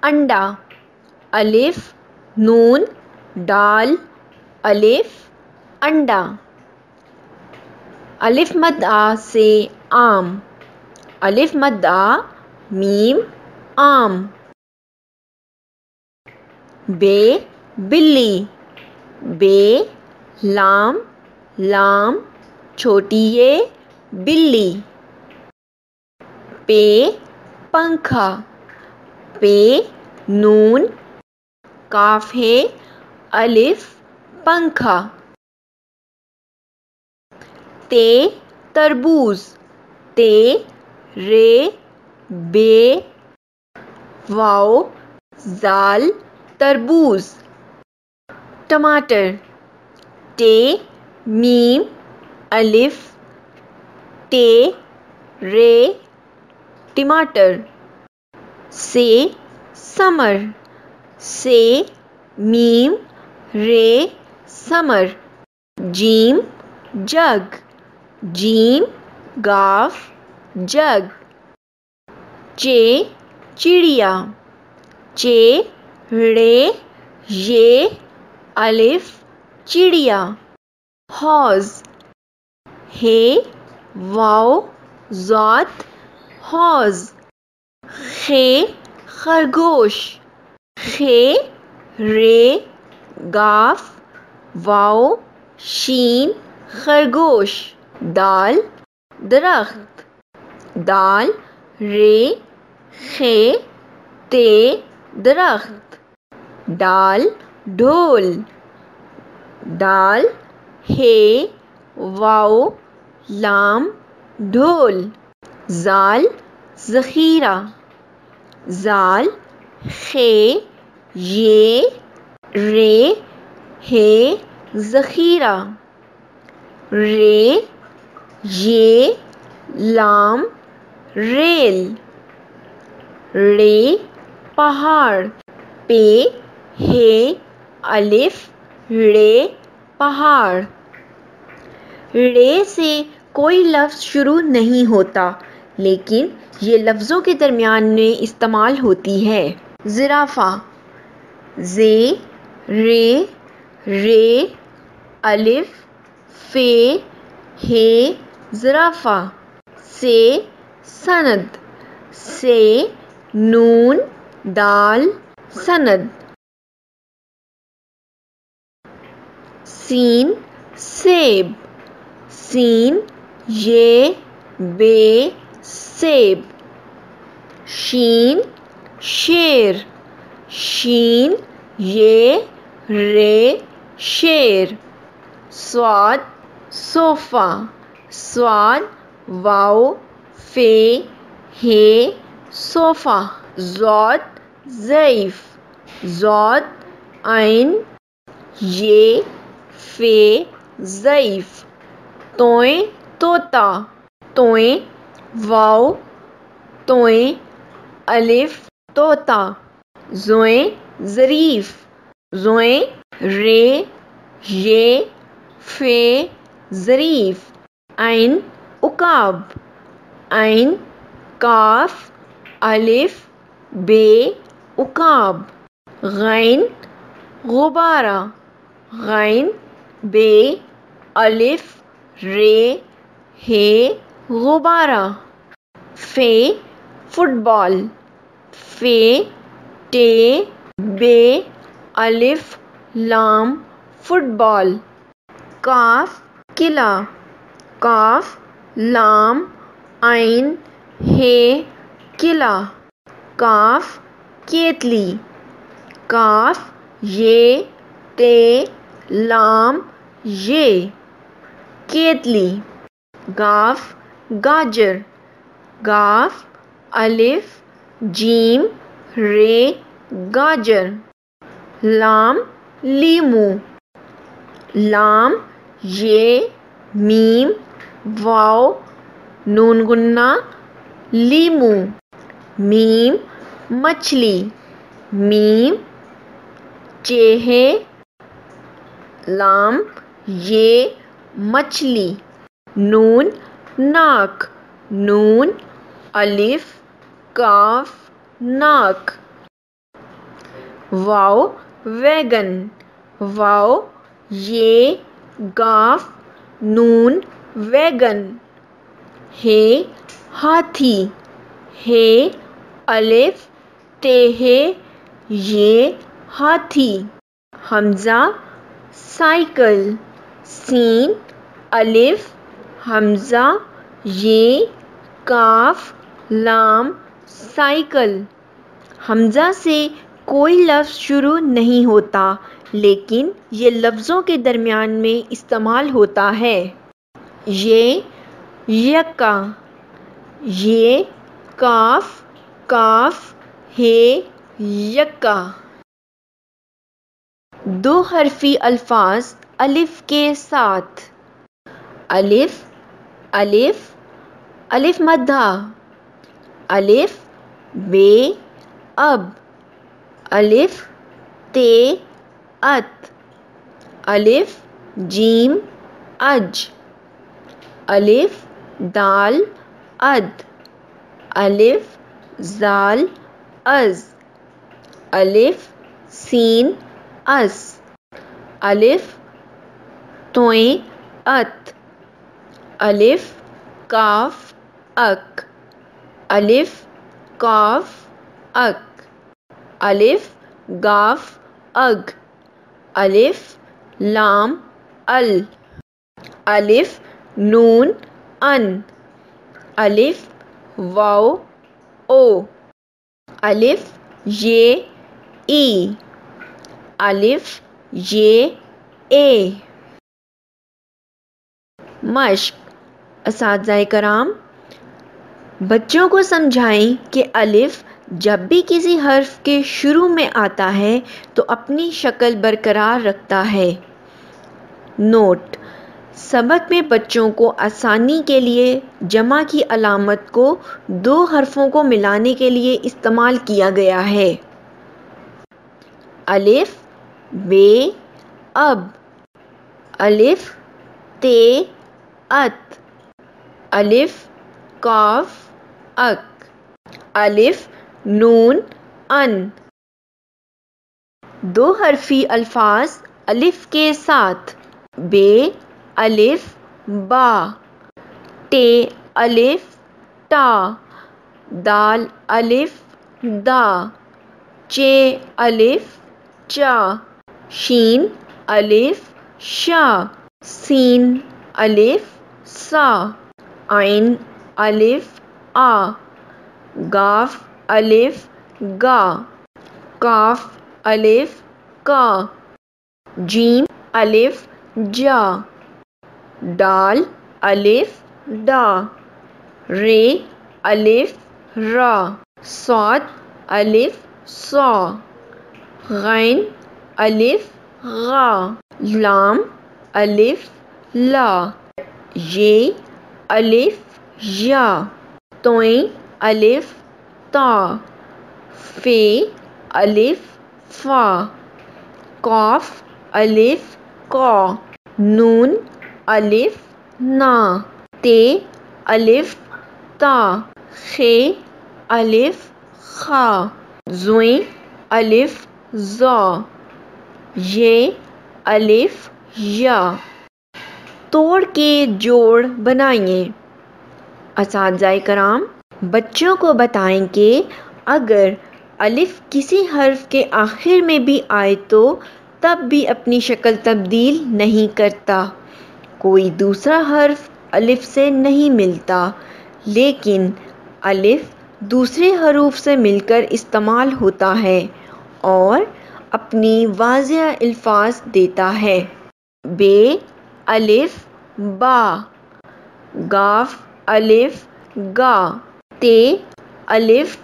انڈا، الف نون دال الف انڈا. الف مد آ سے آم، الف مد آ میم آم. بے بلی، بے لام لام چھوٹی یہ بلی. پے پنکھا، پے نون کاف ہے الف پنکھا. تے تربوز، تے رے بے واو زال تربوز. ٹماٹر، ٹے میم الف ٹے رے ٹماٹر. سے سمر، سے میم رے سمر. جیم جگ، جیم گاف جگ. چے چڑیا، چے رے یہ الف چڑیا. حوض، ہے واو ذات حوض. خے خرگوش، خے رے گاف واو شین خرگوش. دال درخت، دال رے خے تے درخت. ڈال ڈھول، ڈال ہے واو لام ڈھول. زال ذخیرہ، زال خے یہ رے ہے ذخیرہ. رے یہ لام ریل. رے پہاڑ، پے ہے الف رے پہاڑ. رے سے کوئی لفظ شروع نہیں ہوتا لیکن یہ لفظوں کے درمیان میں استعمال ہوتی ہے. زرافہ، زے رے رے الف فے ہے زرافہ. سے سند، سے نون دال سند. سین سیب، سین یہ بے سیب. شین شیر، شین یہ رے شیر. صاد صوفہ، صاد واو فے ہے صوفہ. ضاد ضعیف، ضاد عین یہ فے ضعیف. توئیں طوطا، توئیں واو توئیں الف طوطا. زوئیں ظریف، زوئیں رے یہ فے ظریف. عین عقاب، عین کاف الف بے عقاب. غین غبارہ، غین بے الف رے ہے غبارہ. فے فٹ بال، فے ٹے بے الف لام فٹ بال. کاف قلعہ، کاف لام عین ہے قلعہ. کاف کیتلی، کاف یہ تے لام یہ کیتلی. گاف گاجر، گاف الف جیم رے گاجر. لام لیمو، لام یہ میم واو نون گنا لیمو. میم مچھلی، میم چے ہے لام یہ مچھلی. نون ناک، نون الف کاف ناک. واو ویگن، واو یہ گاف نون ویگن. ہے ہاتھی، ہے الف تے یہ ہاتھی. حمزہ سائیکل، سین الف حمزہ یہ کاف لام سائیکل. حمزہ سے کوئی لفظ شروع نہیں ہوتا لیکن یہ لفظوں کے درمیان میں استعمال ہوتا ہے. یہ یکا، یہ کاف کاف ہے یکا. دو حرفی الفاظ الف کے ساتھ. الف الف الف مدہ، الف بے اب، الف تے ات، الف جیم اج، الف دال اد، الف زال از، الف سین اس، الف تویں ات، الف کاف اک، الف کاف اک، الف گاف اگ، الف لام ال، الف نون ان، الف واو او، الف یہ ای، الف یہ اے. مشق. اساتذہ کرام بچوں کو سمجھائیں کہ الف جب بھی کسی حرف کے شروع میں آتا ہے تو اپنی شکل برقرار رکھتا ہے. نوٹ: سبق میں بچوں کو آسانی کے لیے جمع کی علامت کو دو حرفوں کو ملانے کے لیے استعمال کیا گیا ہے. الف بے اب، الف تے ات، الف کاف اک، الف نون ان. دو حرفی الفاظ الف کے ساتھ. بے الف با، ٹے الف ٹا، دال الف دا، چے الف چا، شین الف شا، سین الف سا، عین الف آ، گاف الف گا، کاف الف کا، جیم الف جا، ڈال الف ڈا، رے الف را، صاد الف صا، غین الف غا، لام الف لا، یہ الف یا، تویں الف تا، فے الف فا، قاف الف قا، نون الف نا، تے الف تا، خے الف خا، زویں الف زا، یہ الف یا. توڑ کے جوڑ بنائیں. اساتذہ کرام بچوں کو بتائیں کہ اگر الف کسی حرف کے آخر میں بھی آئے تو تب بھی اپنی شکل تبدیل نہیں کرتا. کوئی دوسرا حرف الف سے نہیں ملتا لیکن الف دوسرے حروف سے مل کر استعمال ہوتا ہے اور اپنی واضح الفاظ دیتا ہے. بے الف با، گاف الف گا، تے الف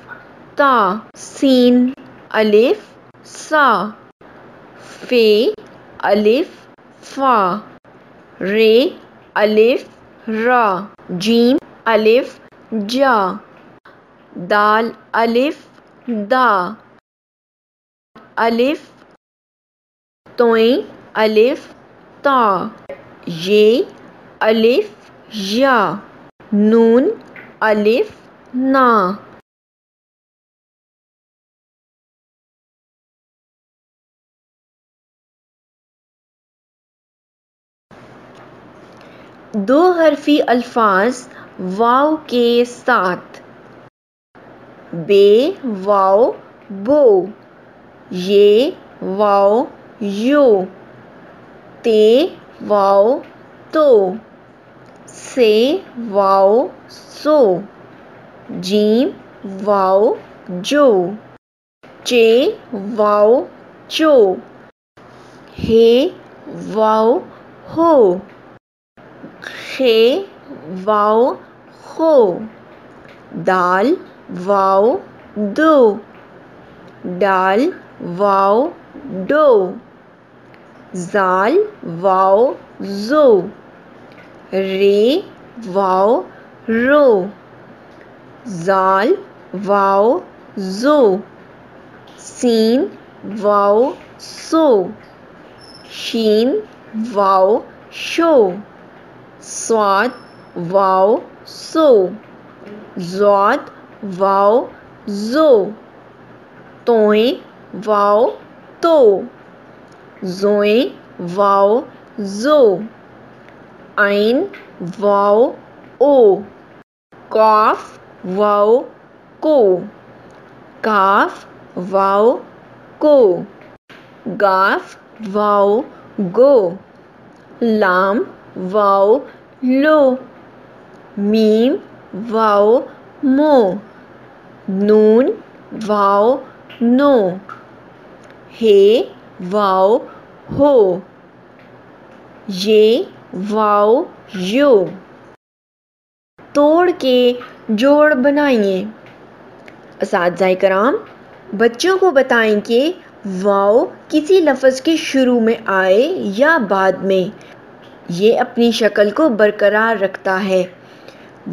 تا، سین الف سا، فے الف فا، رے الف را، جیم الف جا، دال الف دا، الف تویں الف تا، یہ الف یا، نون الف نا. دو حرفی الفاظ واو کے ساتھ. بے واو بو، یہ واو یو، تے واو تو، سے واو سو، جیم واو جو، چے واو چو، ہے واو ہو، خے واو خو، دال واو دو، ڈال واو ڈو، زال واو زو، رے واو رو، زال واو زو، سین واو سو، شین واو شو، صاد واو سو، ضاد واو زو، توئیں واو تو، زوئیں واو زو، عین واو او، قاف واو کو، کاف واو کو، گاف واو گو، لام واو لو، میم واو مو، نون واو نو، ہے واو ہو، یہ واو یو. توڑ کے جوڑ بنائیے. اساتذہ کرام، بچوں کو بتائیں کہ واو کسی لفظ کے شروع میں آئے یا بعد میں، یہ اپنی شکل کو برقرار رکھتا ہے.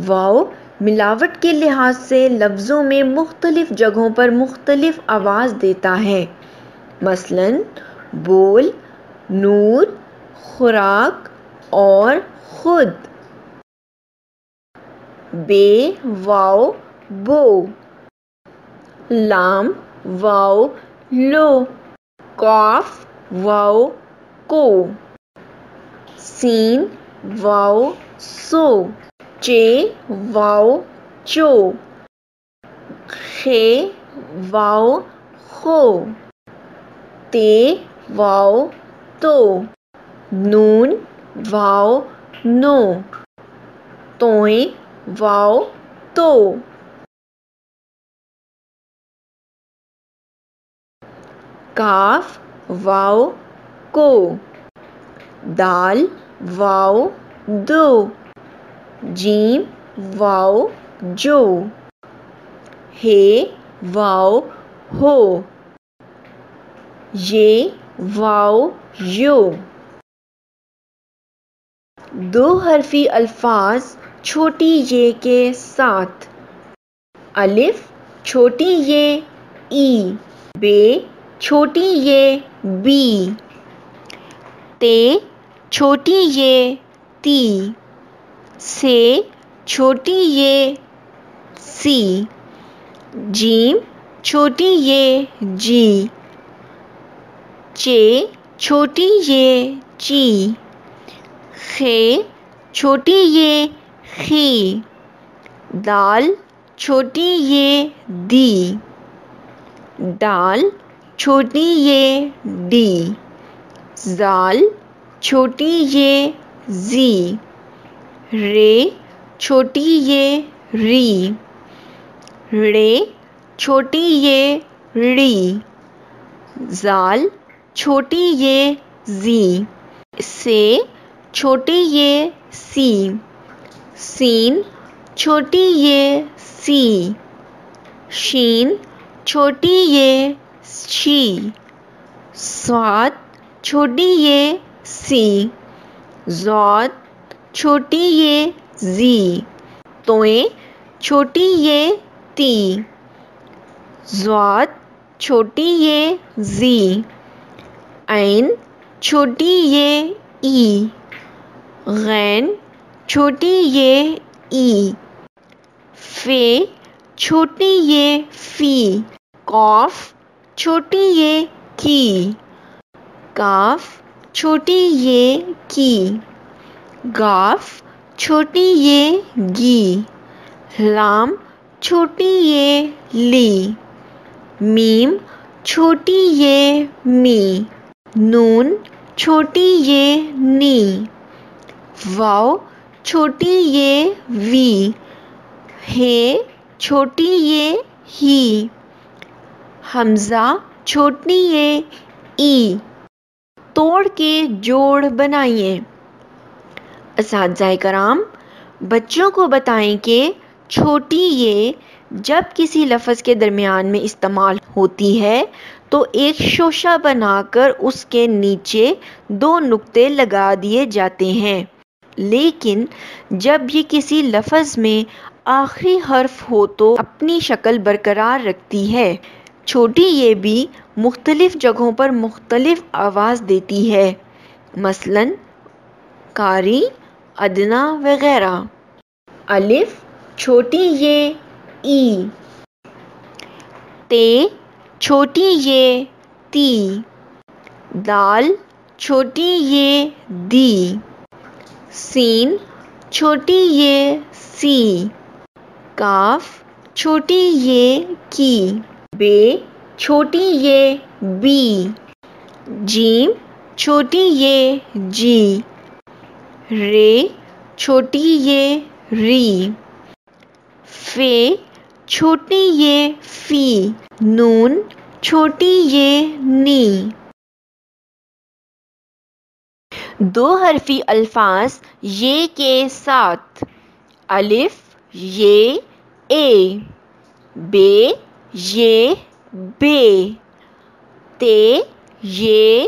واو ملاوٹ کے لحاظ سے لفظوں میں مختلف جگہوں پر مختلف آواز دیتا ہے. مثلاً بول، نور، خوراک اور خود. بے واو بو، لام واو لو، قاف واو کو، سین واو سو، چے واو چو، خے واو خو، تے واو تو، نون واو نو، توئیں واو تو. کاف واو کو، دال واو دو، جیم واو جو، ہے واو ہو، یہ واو یو. دو حرفی الفاظ چھوٹی یہ کے ساتھ. الف چھوٹی یہ ای، بے چھوٹی یہ بی، تے چھوٹی یہ تی، سے چھوٹی یہ سی، جیم چھوٹی یہ جی، چے چھوٹی یہ چی، خے چھوٹی یہ خی، دال چھوٹی یہ دی، ڈال چھوٹی یہ ڈی، زال چھوٹی یہ زی، رے چھوٹی یہ ری، رے چھوٹی یہ ڑی، زال چھوٹی یہ زی، سے چھوٹی یہ سی، سین چھوٹی یہ سی، شین چھوٹی یہ شی، صاد چھوٹی یہ سی، ضاد چھوٹی یہ زی، توئیں چھوٹی یہ تی، ضاد چھوٹی یہ زی، عین چھوٹی یہ ای، غین چھوٹی یہ ای، فے چھوٹی یہ فی، قاف چھوٹی یہ کی، کاف چھوٹی یہ کی، گاف چھوٹی یہ گی، لام چھوٹی یہ لی، میم چھوٹی یہ می، نون چھوٹی یہ نی، واو چھوٹی یہ وی، ہے چھوٹی یہ ہی، حمزہ چھوٹی یہ ای۔ توڑ کے جوڑ بنائیے۔ اساتذہ کرام، بچوں کو بتائیں کہ چھوٹی یہ جب کسی لفظ کے درمیان میں استعمال ہوتی ہے تو ایک شوشہ بنا کر اس کے نیچے 2 نقطے لگا دیے جاتے ہیں، لیکن جب یہ کسی لفظ میں آخری حرف ہو تو اپنی شکل برقرار رکھتی ہے۔ چھوٹی یہ بھی مختلف جگہوں پر مختلف آواز دیتی ہے، مثلاً قاری، ادنیٰ وغیرہ۔ الف چھوٹی یہ ای، تے چھوٹی یہ تی، دال چھوٹی یہ دی، سین چھوٹی یہ سی، کاف چھوٹی یہ کی، بے چھوٹی یہ بی، جیم چھوٹی یہ جی، رے چھوٹی یہ ری، فے چھوٹی یہ فی، نون چھوٹی یہ نی۔ 2 حرفی الفاظ یہ کے ساتھ: الف یہ اے، بے یہ بے، تے یہ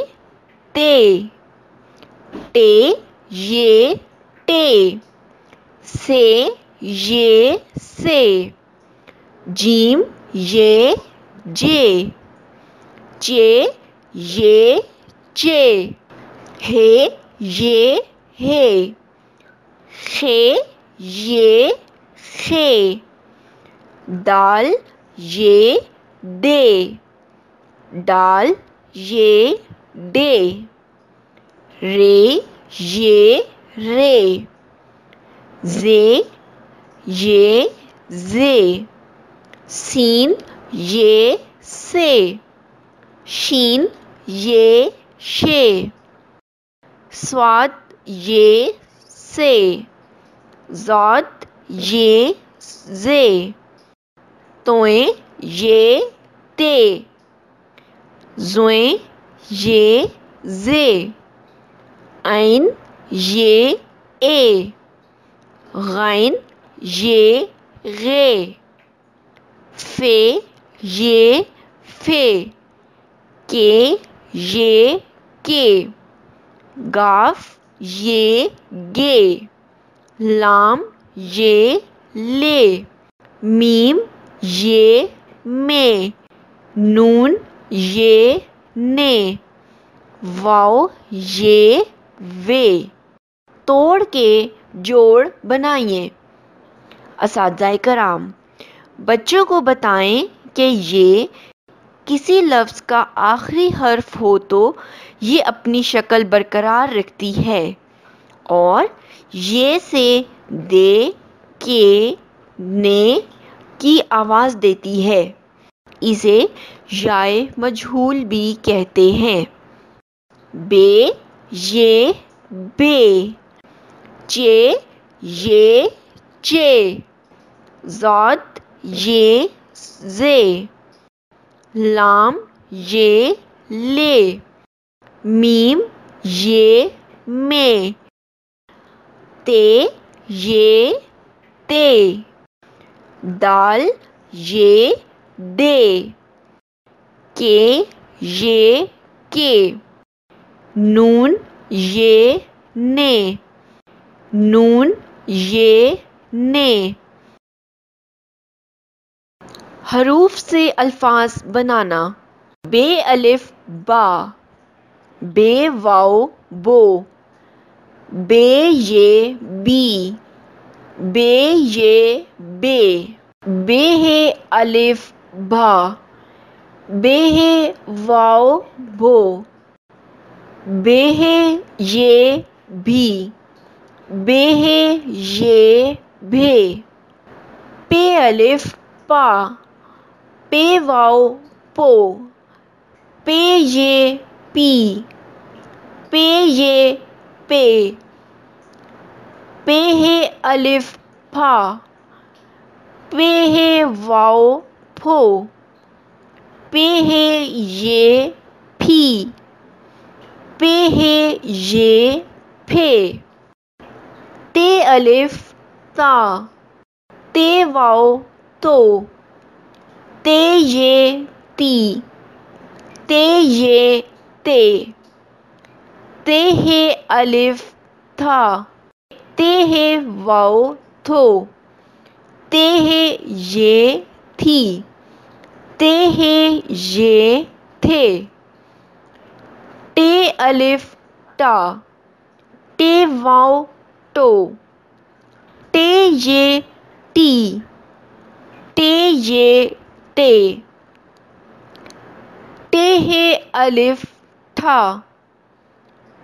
تے، ٹے یہ ٹے، سے یہ سے، جیم یہ جے، چے یہ چے، ہے یہ ہے، خے یہ خے، دال یہ دے، ڈال یہ ڈے، رے یہ رے، زے یہ زے، سین یہ سے، شین یہ شے، صاد یہ سے، ضاد یہ زے، تویں یہ تے، زویں یہ زے، عین یہ اے، غین یہ غے، فے یہ فے، کے یہ کے، گاف یہ گے، لام یہ لے، میم یہ میں، نون یہ نے، واو یہ وے۔ توڑ کے جوڑ بنائیے۔ اساتذہ کرام، بچوں کو بتائیں کہ یہ کسی لفظ کا آخری حرف ہو تو یہ اپنی شکل برقرار رکھتی ہے اور یہ سے دے، کے، نے کی آواز دیتی ہے۔ اسے یائے مجہول بھی کہتے ہیں۔ بے یہ بے، چے یہ چے، ضاد یہ زے، لام یہ لے، میم یہ میں، تے یہ تے، دال یہ دے، کے یہ کے، نون یہ نے، نون یہ نے۔ حروف سے الفاظ بنانا۔ بے الف با، بے واو بو، بے یہ بی، بے یہ بے، بے ہے الف با، بے ہے واو بو، بے ہے یہ بھی، بے ہے یہ بھے، پے الف پا، پے واو پو، پے یہ پی، پے یہ پے، پے ہے الف پھا، پے ہے واو پھو، پے ہے یہ پھی، پے ہے یہ پھے، تے الف تا، تے واو تو، تے یہ تی، تے یہ تے، تے ہے الف تھا، تے ہے واو تھو، تے ہے یہ تھی، تے ہے یہ تھے، ٹے الف ٹا، ٹے واو ٹو، ٹے یہ ٹی، ٹے یہ ٹے، ٹے ہے الف ٹھا،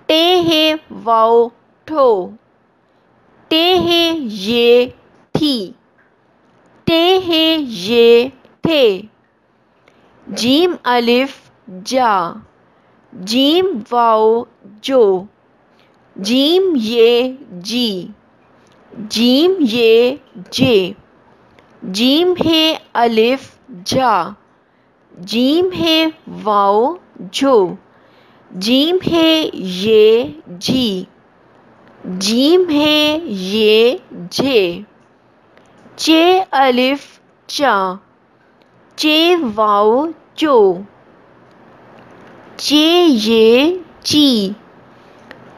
ٹے ہے واو ٹھو، ٹے ہے یہ ٹھی، ٹے ہے یہ ٹھے، جیم الف جا، جیم واو جو، جیم یہ جی، جیم یہ جے، جیم ہے الف جا، جیم ہے واو جو، جیم ہے یہ جی، جیم ہے یہ جے، چے الف چا، چے واو چو، چے یہ چی،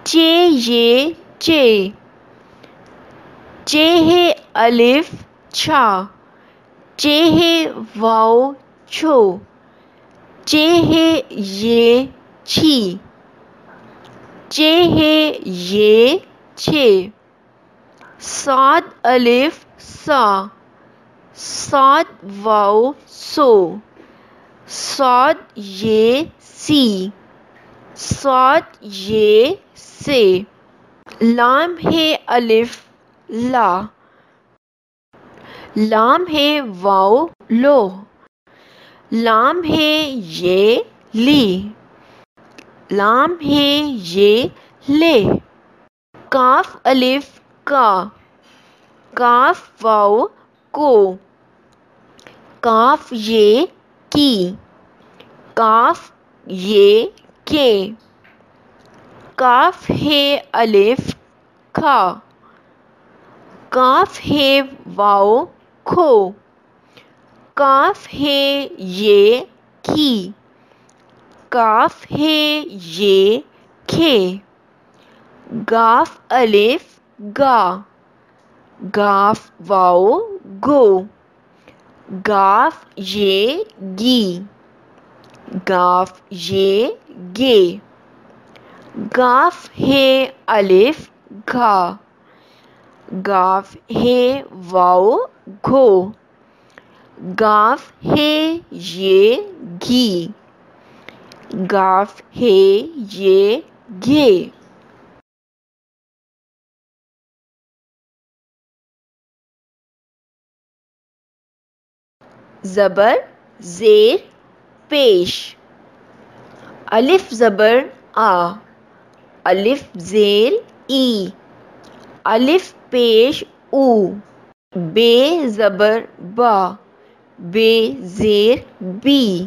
چے یہ چے، چے ہے الف چھا، چے ہے واو چھو، چے ہے یہ چھی، چے ہے یہ چھے، صاد الف سا، صاد واو سو، صاد یہ سی، صاد یہ سے، لام ہے الف لا، لام ہے واو لو، لام ہے یہ لی، لام ہے یہ لے، کاف الف کا، کاف واو کو، کاف یہ کی، کاف یہ کے، کاف ہے الف کھا، کاف ہے واو کھو، کاف ہے یہ کھی، کاف ہے یہ کھے، گاف الف گا، گاف واو گو، گاف یہ گی، گاف یہ گے، گاف ہے الف گھا، گاف ہے واو گھو، گاف ہے یہ گھی، گاف ہے یہ گھے، زبر زیر پیش، الف زبر آ، الف زیر ای، الف پیش او، بے زبر با، بے زیر بی،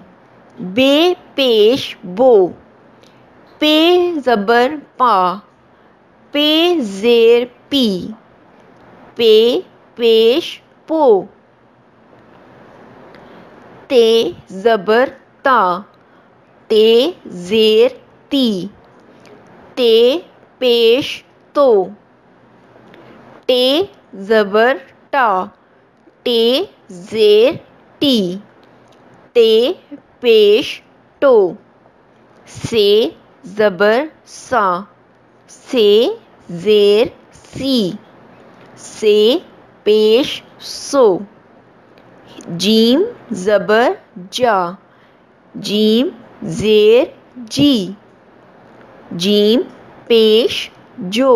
بے پیش بو، پے زبر پا، پے زیر پی، پے پیش پو، تے زبر تا، تے زیر تی، تے پیش تو، ٹے زبر ٹا، ٹے زیر ٹی، ٹے پیش ٹو، سے زبر سا، سے زیر سی، سے پیش سو، جیم زبر جا، جیم زیر جی، جیم پیش جو،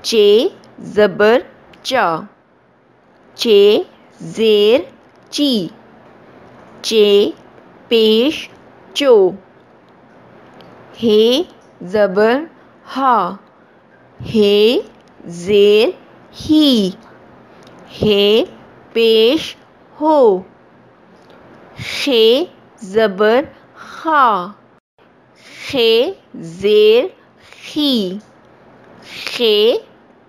چے زبر چا، چے زیر چی، چے پیش چو، ہے زبر ہا، ہے زیر ہی، ہے پیش ہو، خے زبر خا، خے زیر خی، خے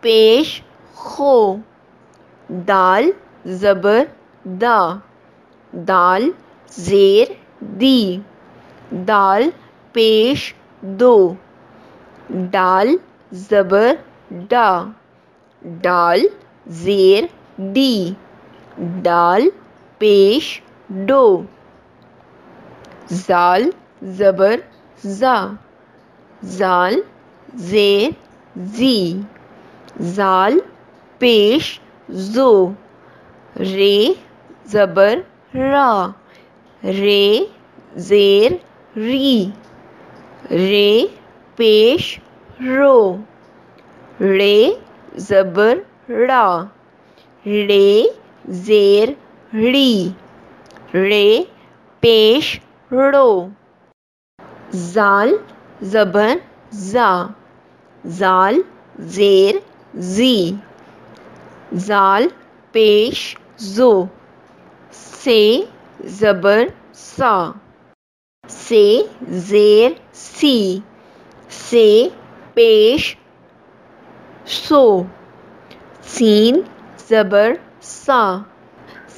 پیش خو، دال زبر دا، دال زیر دی، دال پیش دو، ڈال زبر ڈا، ڈال زیر ڈی، ڈال پیش ڈو، زال زبر زا، زال زیر زی، زال پیش زو، رے زبر را، رے زیر ری، رے پیش رو، رے زبر ڑا، رے زیر ڑی، رے پیش ڑو، زال زبر زا، زال زیر زی، زال پیش زو، سے زبر سا، سے زیر سی، سے پیش سو، سین زبر سا،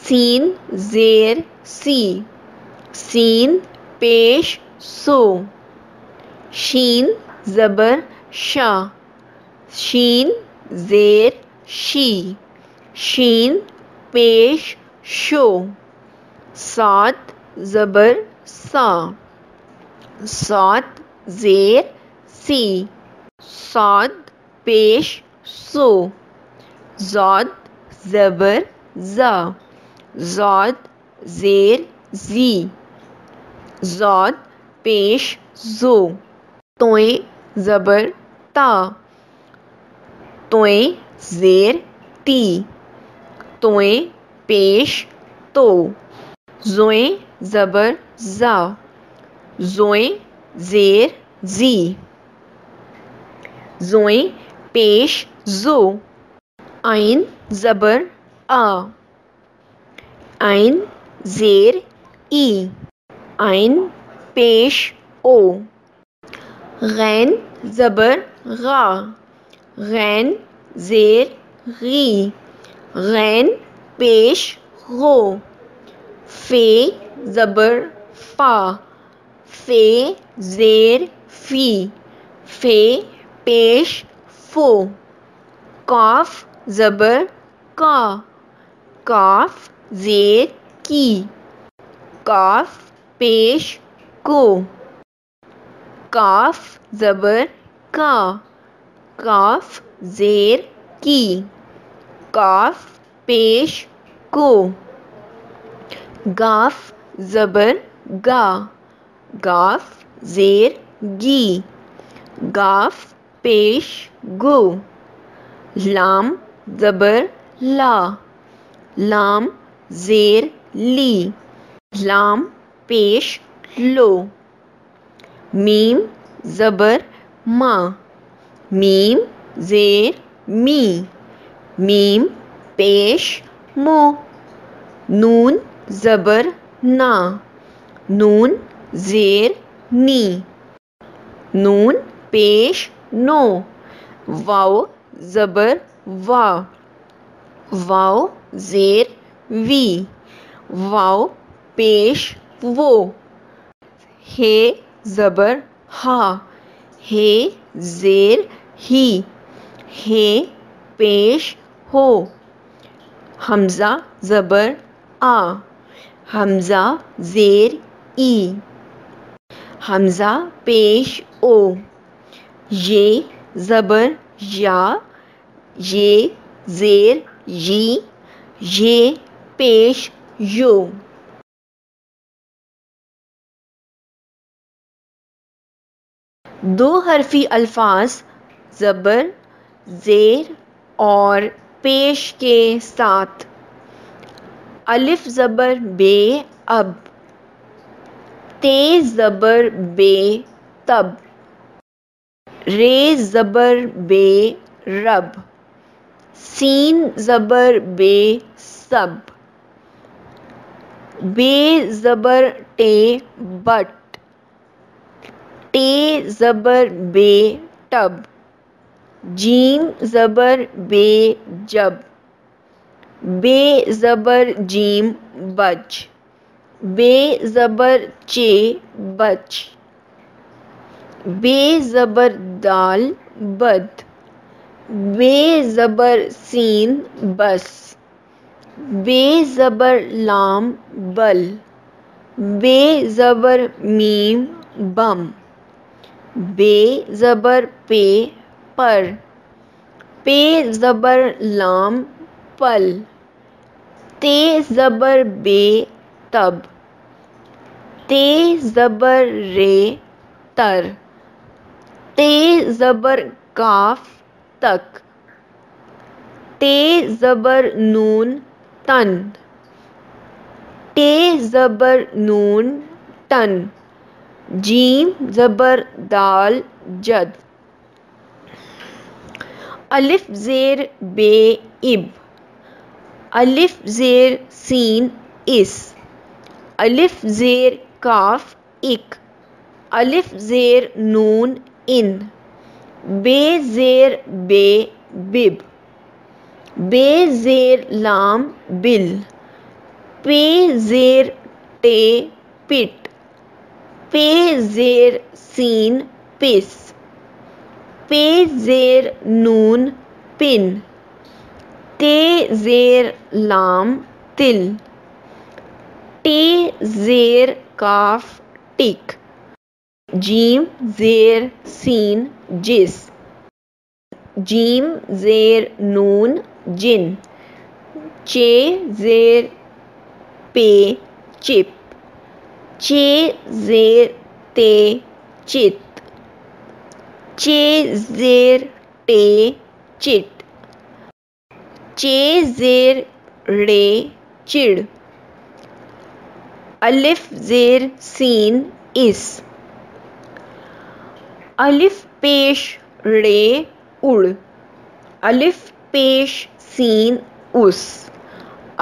سین زیر سی، سین پیش سو، شین زبر شا، شین زیر شی، شین پیش شو، صاد زبر سا، صاد زیر سی، صاد پیش سو، زاد زبر زا، زاد زیر زی، زاد پیش زو، توئیں زبر تا، توئیں زیر تی، توئیں پیش تو، زوئیں زبر زا، زوئیں زیر زی، زوئیں پیش زو، عین زبر آ، عین زیر ای، عین پیش او، غین زبر غا، غین زیر غی، غین پیش غو، فے زبر فا، فے زیر فی، فے پیش فو، کاف زبر کا، کاف زیر کی، کاف پیش کو، کاف زبر کا، کاف زیر کی، کاف پیش کو، گاف زبر گا، گاف زیر گی، گاف پیش گو، لام زبر لا، لام زیر لی، لام پیش لو، میم زبر ما، میم زیر می، میم پیش مو، نون زبر نا، نون زیر نی، نون پیش نو، واو زبر وا، واو زیر وی، واو پیش وو، ہے زبر ہا، ہے زیر ہی، ہے پیش ہو، حمزہ زبر آ، حمزہ زیر ای، حمزہ پیش او، یہ زبر یا، یہ زیر یی، یہ پیش یو، دو حرفی الفاظ زبر زیر اور پیش کے ساتھ. الف زبر بے اب، تے زبر بے تب، رے زبر بے رب، سین زبر بے سب، بے زبر ٹے بٹ، ٹے زبر بے ٹب، جیم زبر بے جب، بے زبر جیم بج، بے زبر چے بچ، بے زبر دال بد، بے زبر سین بس، بے زبر لام بل، بے زبر میم بم، بے زبر پے پر، پے زبر لام پل، تے زبر بے تب، تے زبر رے تر، تے زبر کاف تک، ٹے زبر نون تن، ٹے زبر نون ٹن، جیم زبر دال جد. الف زیر بے اب، الف زیر سین اس، الف زیر کاف اک، الف زیر نون ان، بے زیر بے بب، بے زیر لام بل، پے زیر ٹے پٹ، پے زیر سین پس، پے زیر نون پن، تے زیر لام تل، ٹے زیر کاف ٹک، جیم زیر سین جس، جیم زیر نون جن، چے زیر پے چپ، چے زیر تے چت، چے زیر ٹے چٹ، چے زیر ڑے چڑ، الف زیر سین اس، الف پیش ڑے اڑ، الف پیش سین اس،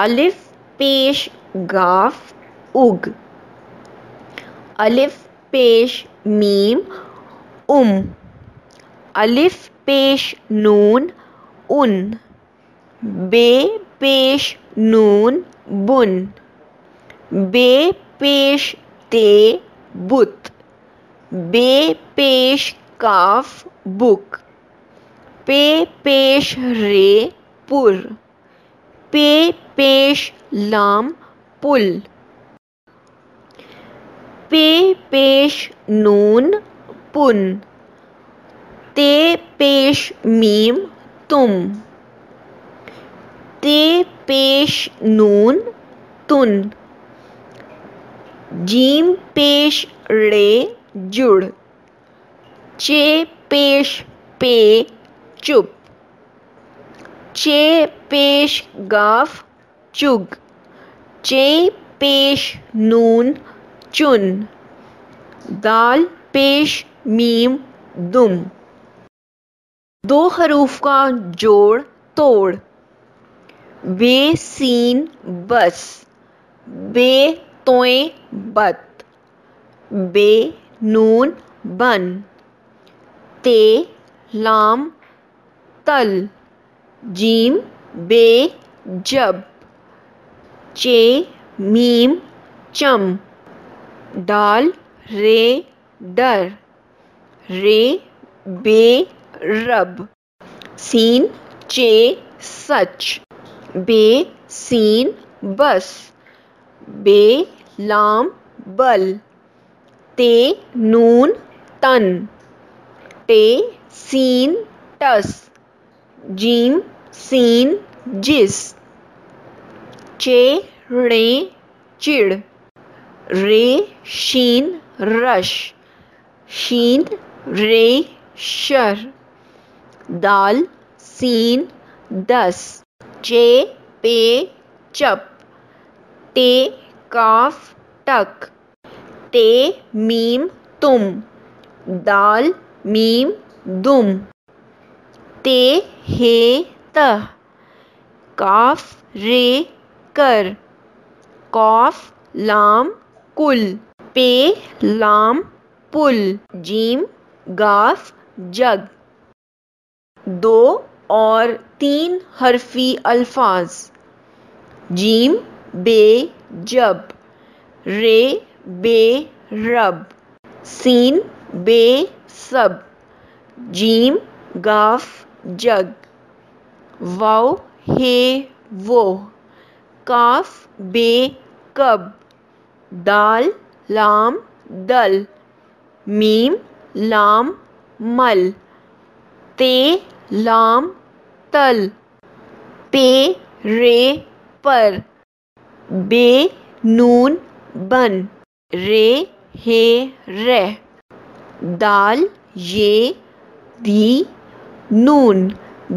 الف پیش گاف اگ، الف پیش میم الف پیش نون ان، بے پیش نون بن، بے پیش تے بت، بے پیش کاف بک، پے پیش رے پر، پے پیش لام پل، پے پیش نون پن، تے پیش میم تم، تے پیش نون تن، جیم پیش ڑے جڑ، چے پیش پے چپ، چے پیش گاف چگ، چے پیش نون چن، دال پیش میم دم. دو حروف کا جوڑ توڑ. بے سین بس، بے تویں بت، بے نون بن، تے لام تل، جیم بے جب، چے میم چم، ڈال رے ڈر، رے بے رب، سین چے سچ، بے سین بس، بے لام بل، تے نون تن، ٹے سین ٹس، جیم سین جس، چے ڑیں چڑ، رے شین رش، شین رے شر، دال سین 10 چے پے چپ ٹے کاف ٹک تے میم تم دال میم دم تے ہے تہ کاف رے کر قاف لام کل پے لام پل جیم گاف جگ 2 اور 3 حرفی الفاظ جیم بے جب رے بے رب سین بے سب جیم گاف جگ واو ہے وہ کاف بے کب دال لام دل میم لام مل تے لام تل پے رے پر بے نون بن رے ہے رہ دال یہ دی نون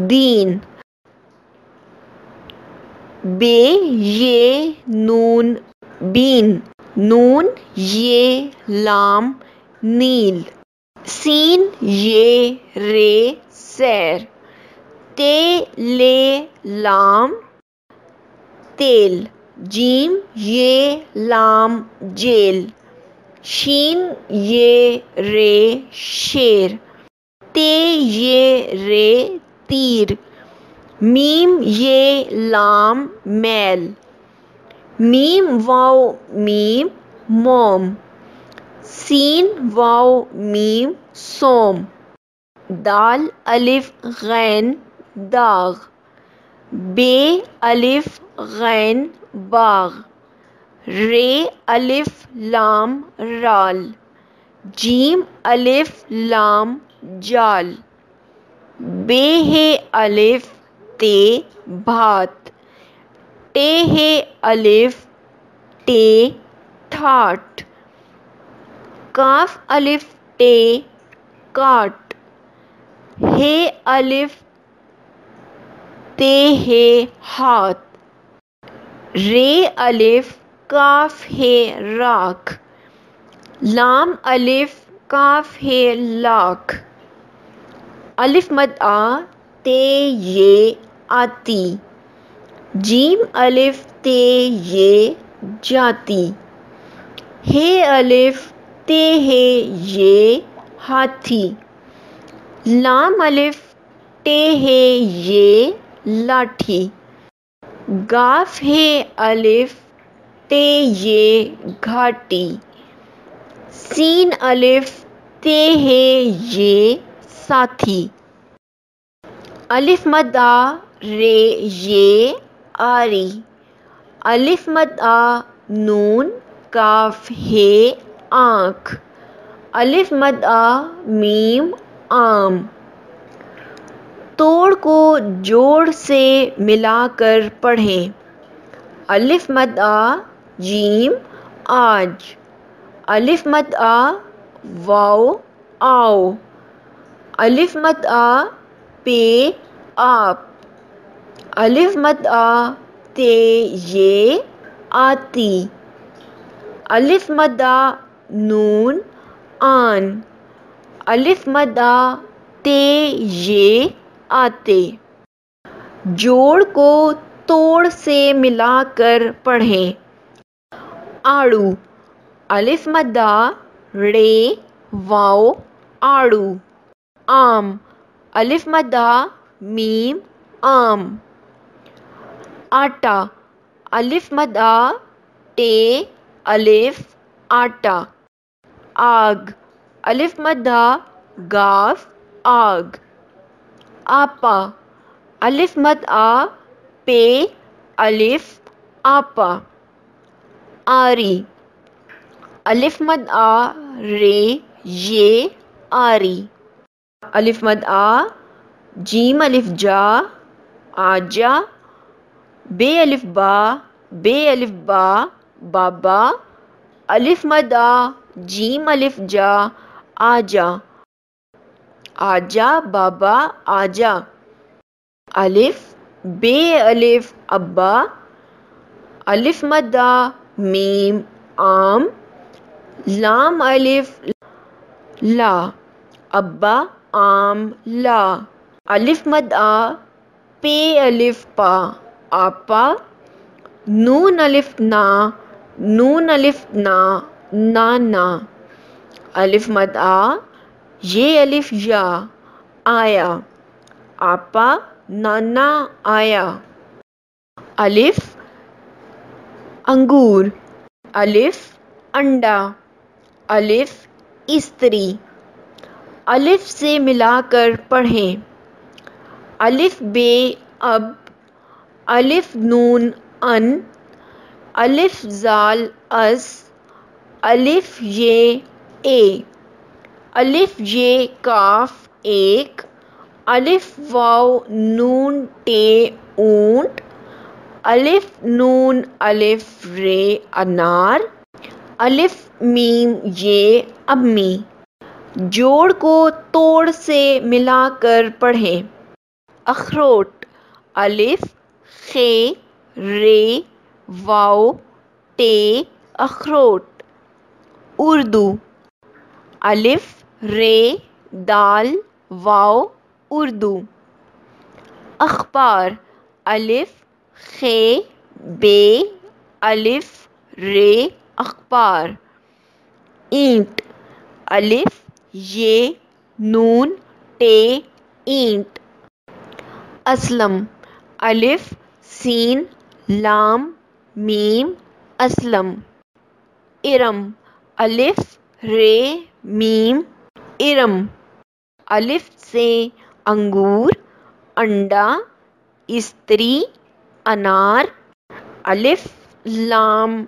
دین بے یہ نون بین نون یہ لام نیل سین یہ رے سیر تے لے لام تیل جیم یہ لام جیل شین یہ رے شیر تے یہ رے تیر میم یہ لام میل میم واو میم موم سین واو میم سوم دال الف غین داغ بے الف غین باغ رے الف لام رال جیم الف لام جال بے ہے الف تے بھات ٹے ہے الف ٹے ٹھاٹ کاف الف ٹے کاٹ ہے الف تے ہے ہاتھ رے الف کاف ہے راکھ لام الف کاف ہے لاکھ الف مد آ تے یہ آتی جیم الف تے یہ جاتی ہے الف تے ہے یہ ہاتھی لام الف ٹے ہے یہ لاٹھی گاف ہے الف تے یہ گھاٹی سین الف تے ہے یہ ساتھی الف مد آ رے یہ آری الف مد آ نون کاف ہے آنکھ الف مد آ میم آم توڑ کو جوڑ سے ملا کر پڑھیں الف مد آ جیم آج الف مد آ واو آؤ الف مد آ پے آپ الف مد آ تے یہ آتی الف مد آ نون آن الف مد آ تے یہ آتے جوڑ کو توڑ سے ملا کر پڑھیں آڑو الف مد آ رے واو آڑو آم الف مد آ میم آم آٹا الف مد آ ٹے الف آٹا آگ الف مد آ گاف آگ آپا الف مد آ پے الف آپا آری الف مد آ رے یہ آری الف مد آ جیم الف جا آجا بے الف با بابا الف مد آ جیم الف جا آجا آجا بابا آجا الف بے الف ابا، الف مدہ میم آم، لام الف لا، ابا آم لا، الف مدہ پے الف پا، آپا، نون الف نا، نون الف نا، نانا، الف مدہ یہ الف یا، آیا، آپا نانا آیا، الف انگور، الف انڈا، الف استری، الف سے ملا کر پڑھیں، الف بے اب، الف نون ان، الف زال از، الف یہ اے، الف یہ کاف ایک، الف واو نون ٹے اونٹ، الف نون الف رے انار، الف میم یہ امی، جوڑ کو توڑ سے ملا کر پڑھیں، اخروٹ، الف خے رے واو ٹے اخروٹ، اردو، الف رے دال واو اردو، اخبار، الف خے بے الف رے اخبار، اینٹ، الف یہ نون ٹے اینٹ، اسلم، الف سین لام میم اسلم، ارم، الف رے میم ارم، الف سے انگور، انڈا، استری، انار، الف لام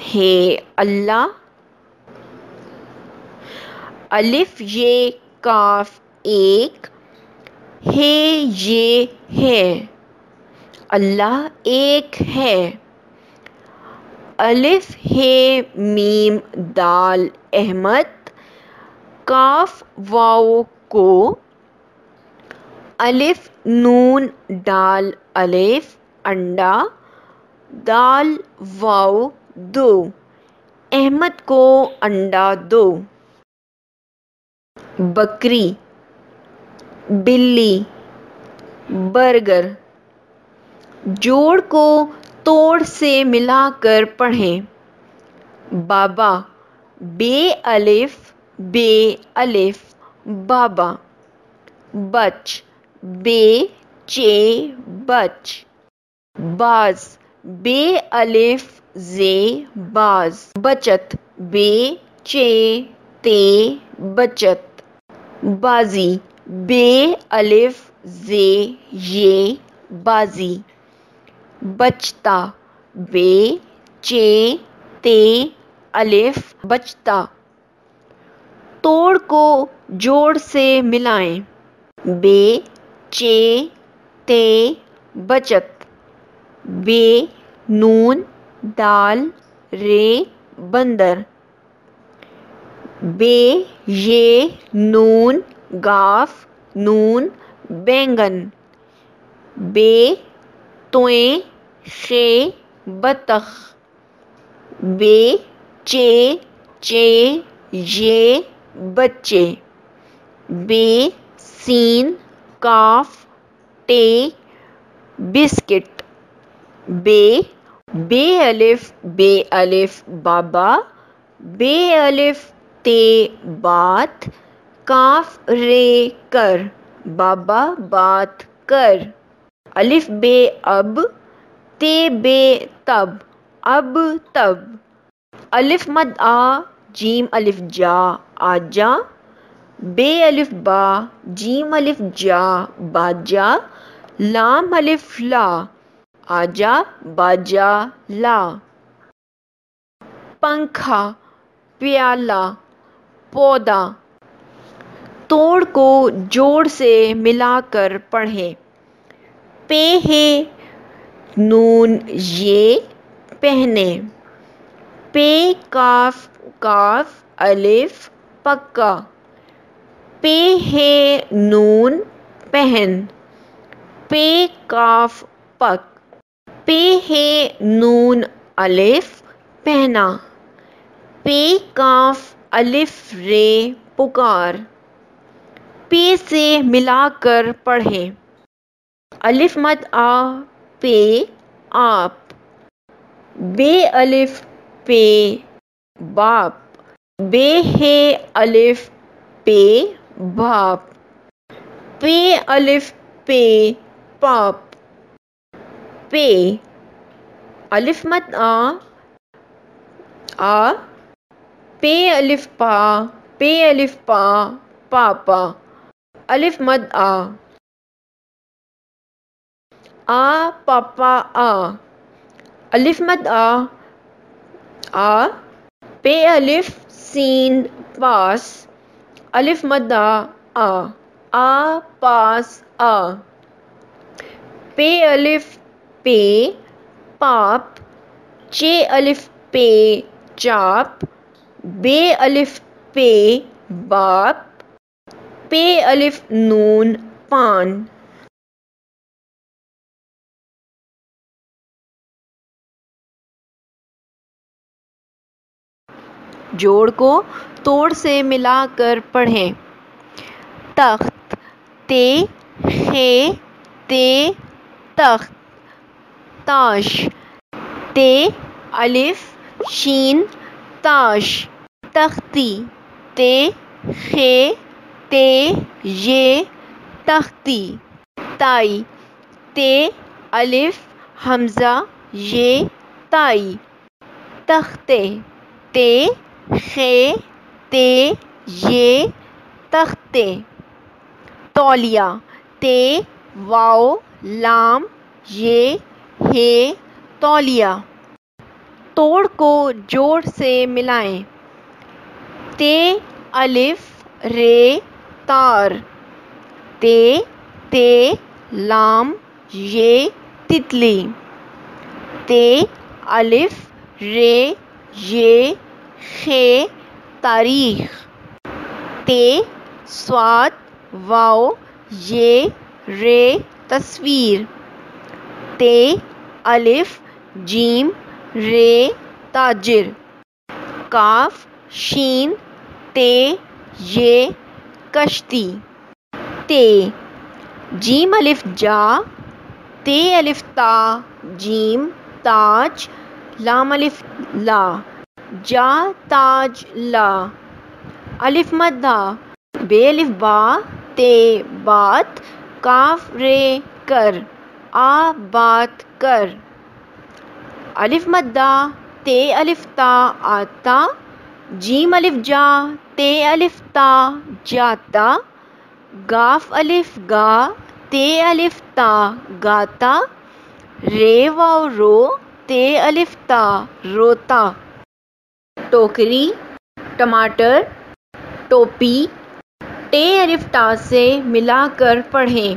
ہے اللہ، الف یہ کاف ایک، ہے یہ ہے، اللہ ایک ہے، الف ہے میم دال احمد، کاف واو کو، الف نون ڈال الف انڈا، دال واو دو، احمد کو انڈا دو، بکری، بلی، برگر، جوڑ کو توڑ سے ملا کر پڑھیں، بابا، بے الف بے الف بابا، بچ، بے چے بچ، باز، بے الف زے باز، بچت، بے چے تے بچت، بازی، بے الف زے یہ بازی، بچتا، بے چے تے الف بچتا، توڑ کو جوڑ سے ملائیں، بے چے تے بچت، بے نون دال رے بندر، بے یہ نون گاف نون بینگن، بے تویں خے بطخ، بے چے چے یہ بچے، بے سین کاف ٹے بسکٹ، بے الف بابا، بے الف تے بات، کاف رے کر، بابا بات کر، الف بے اب، تے بے تب، اب تب، الف مد آ جیم الف جا آجا، بے الف با جیم الف جا باجا، لام الف لا آجا باجا لا، پنکھا، پیالہ، پودا، توڑ کو جوڑ سے ملا کر پڑھیں، پے ہے نون یہ پہنے، پے کاف کاف الف پکا، پے ہے نون پہن، پے کاف پک، پے ہے نون الف پہنا، پے کاف الف رے پکار، پے سے ملا کر پڑھیں۔ الف مد آ پے آپ، بے الف پے باپ، بے ہے الف پے باپ، پے الف پے پاپ، پے الف مد آ پے الف پا، پے الف پا پاپا، الف مد آ پاپا آ، الف مد آ پے الف سین پاس، الف مد آ پاس آ، پے الف پے پاپ، چے الف پے چاپ، بے الف پے باپ، پے الف نون پان۔ جوڑ کو توڑ سے ملا کر پڑھیں۔ تخت، تے خے تے تخت، تاش، تے الف شین تاش، تختی، تے خے تے یہ تختی، تائی، تے الف ہمزہ یہ تائی، تختے، تے خے تے یہ تختے، تولیہ، تے واو لام یہ ہے تولیہ۔ توڑ کو جوڑ سے ملائیں۔ تے الف رے تار، تے لام یہ تتلی، تے الف رے یہ خے تاریخ، تے صاد واو یہ رے تصویر، تے الف جیم رے تاجر، کاف شین تے یہ کشتی، تے جیم الف جا، تے الف تا جیم تاج، لام الف لا جا تاج لا، الف مد بے الف با تے بات، کاف رے کر آ بات کر، الف مد تے الف تا آتا، جیم الف جا تے الف تا جاتا، گاف الف گا تے الف تا گاتا، رے واو رو تے الف تا روتا۔ ٹوکری، ٹماٹر، ٹوپی، ٹے الف ٹا سے ملا کر پڑھیں۔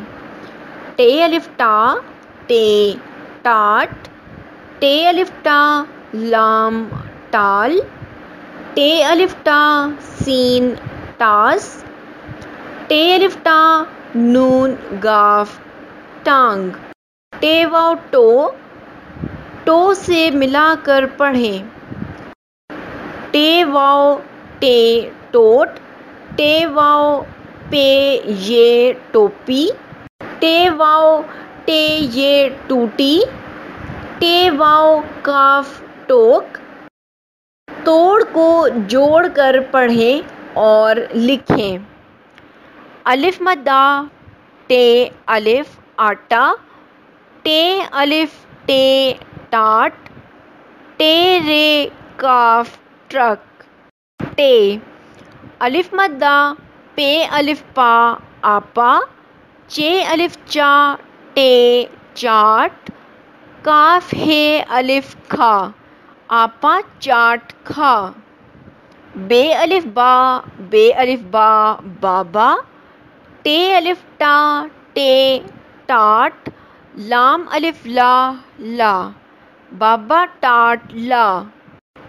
ٹے الف ٹا ٹے ٹاٹ، ٹے الف ٹا لام ٹال، ٹے الف ٹا سین ٹاس، ٹے الف ٹا نون گاف ٹانگ، ٹے واو ٹو، ٹو سے ملا کر پڑھیں۔ ٹے واو ٹے ٹوٹ، ٹے واو پے یہ ٹوپی، ٹے واو ٹے یہ ٹوٹی، ٹے واو کاف ٹوک۔ توڑ کو جوڑ کر پڑھیں اور لکھیں۔ الف مد ٹے الف آٹا، ٹے الف ٹے ٹاٹ، ٹے رے کاف ٹرک، ٹے الف مد پے الف پا آپا، چے الف چا ٹے چاٹ، کاف ہے الف کھا آپا چاٹ کھا، بے الف با بابا، ٹے الف ٹا ٹے ٹاٹ، لام الف لا لا بابا ٹاٹ لا،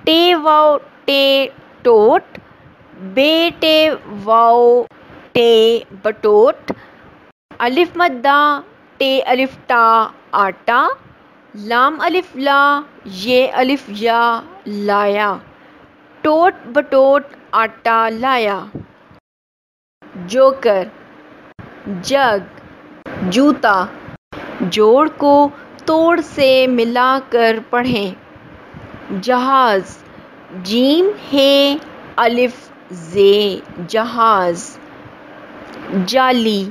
ٹے واو ٹے ٹوٹ، بے ٹے واو ٹے بٹوٹ، الف مد ٹے الف تا آٹا، لام الف لا یہ الف یا لایا، ٹوٹ بٹوٹ آٹا لایا۔ جوکر جگ، جوتا، جوڑ کو توڑ سے ملا کر پڑھیں۔ جہاز، جیم ہے الف زے جہاز۔ جالی،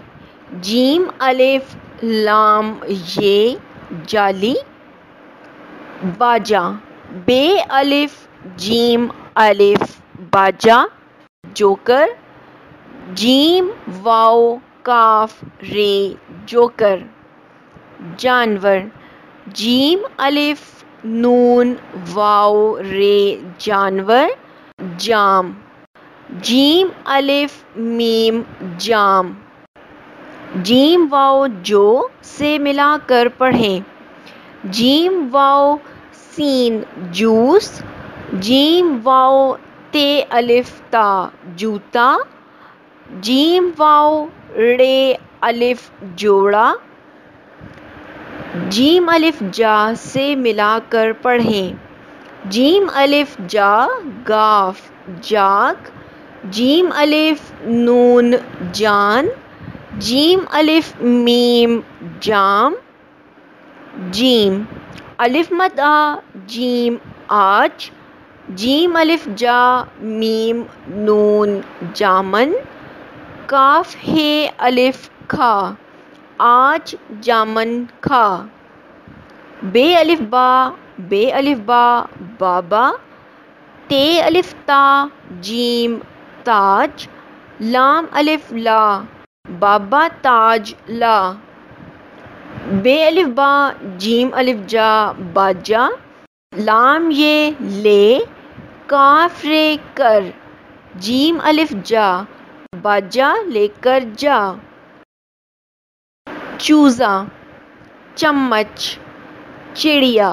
جیم الف لام یہ جالی۔ باجا، بے الف جیم الف باجا۔ جوکر، جیم واو کاف رے جوکر۔ جانور، جیم الف نون واو رے جانور۔ جام، جیم الف میم جام۔ جیم واو جو سے ملا کر پڑھیں۔ جیم واو سین جوس۔ جیم واو تے الف تا جوتا۔ جیم واو ڑے الف جوڑا۔ جیم الف جا سے ملا کر پڑھیں۔ جیم الف جا گاف جاگ۔ جیم الف نون جان۔ جیم الف میم جام۔ جیم الف مد آ جیم آج۔ جیم الف جا میم نون جامن۔ کاف ہے الف کھا، آج جامن کھا۔ بے الف با، بے الف با بابا۔ تے الف تا جیم تاج۔ لام الف لا بابا تاج لا۔ بے الف با جیم الف جا باجا۔ لام یہ لے، کاف رے کر۔ جیم الف جا باجا لے کر جا۔ چوزا، چمچ، چڑیا۔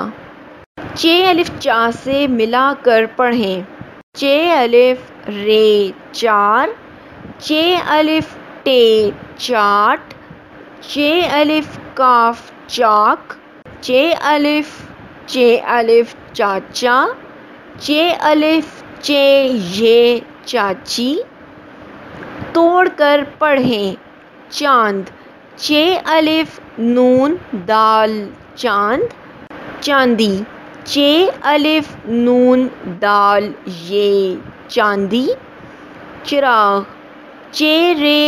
چے الف چا سے ملا کر پڑھیں۔ چے الف رے چار۔ چے الف ٹے چاٹ۔ چے الف کاف چاک۔ چے الف چاچا۔ چے الف چے یہ چاچی۔ توڑ کر پڑھیں۔ چاند، چے الف نون دال چاند۔ چاندی، چے الف نون دال یہ چاندی۔ چراغ، چے رے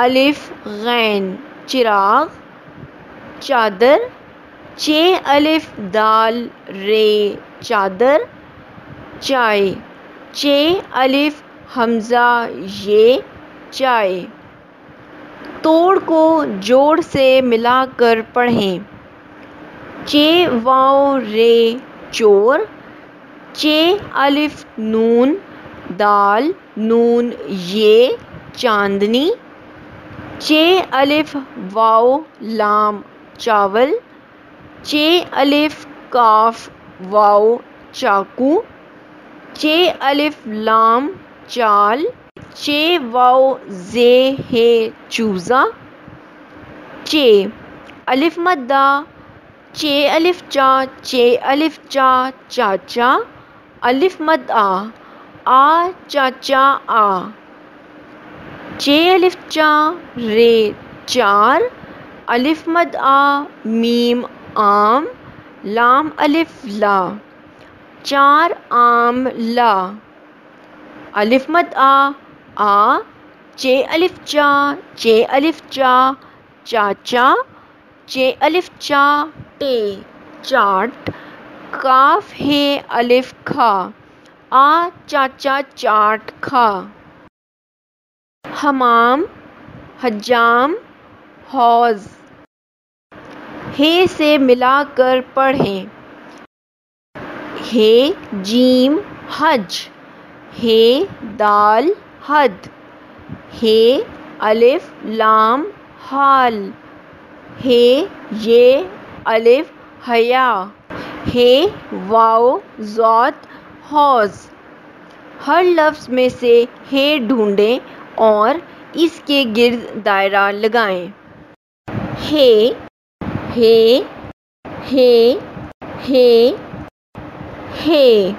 الف غین چراغ۔ چادر، چے الف دال رے چادر۔ چائے، چے الف ہمزہ یہ چائے۔ توڑ کو جوڑ سے ملا کر پڑھیں۔ چے واو رے چور۔ چے الف نون دال نون یہ چاندنی۔ چے الف واو لام چاول۔ چے الف کاف واو چاقو۔ چے الف لام چال۔ چے واو زے ہے چوزا۔ چے الف مد دا، چے الف چا، چے الف چا چاچا۔ الف مد آ چاچا آ۔ چے الف چا رے چار۔ الف مد آ میم آم۔ لام الف لا، چار آم لا۔ الف مد آ چے الف چا، چے الف چا چاچا۔ چے الف چا ٹے چاٹ۔ کاف ہے الف کھا، آ چاچا چاٹ کھا۔ حمام، حجام، حوض۔ ہے سے ملا کر پڑھیں۔ ہے جیم حج۔ ہے دال حد۔ ہے الف لام حال۔ ہے یہ الف حیا۔ ہے واو ذات حوض۔ ہر لفظ میں سے ہے ڈھونڈیں اور اس کے گرد دائرہ لگائیں۔ ہے ہے ہے ہے ہے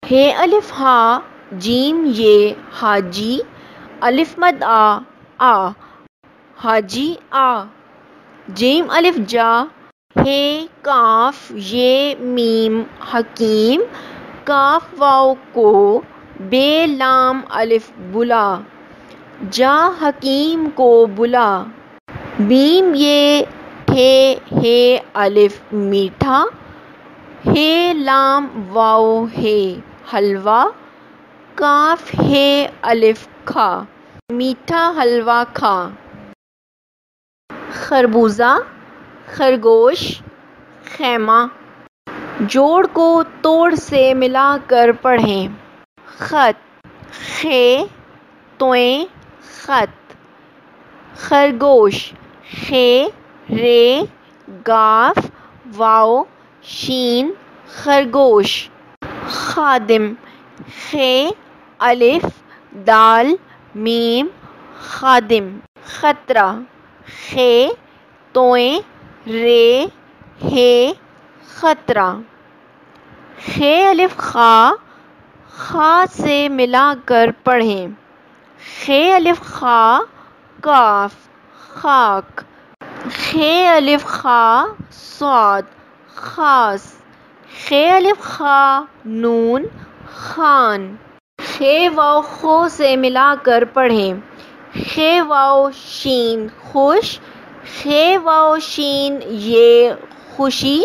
ہے الف ہا جیم یہ حاجی الف مد آ حاجی آ جیم الف جا ہے کاف یہ میم حکیم کاف واو کو بے لام الف بلا جا حکیم کو بلا میم یہ ہے الف میٹھا ہے لام واو ہے حلوہ کاف ہے الف کھا میٹھا حلوہ کھا خربوزہ خرگوش خیمہ جوڑ کو توڑ سے ملا کر پڑھیں خط خے تویں خط خرگوش خے رے گاف واو شین خرگوش خادم خے الف دال میم خادم خطرہ خے تویں رے ہے خطرہ خے الف خا خا سے ملا کر پڑھیں خے الف خا کاف خاک خے الف خا صاد خاص خے الف خا نون خان خے واو خو سے ملا کر پڑھیں خے واو شین خوش خے واو شین یہ خوشی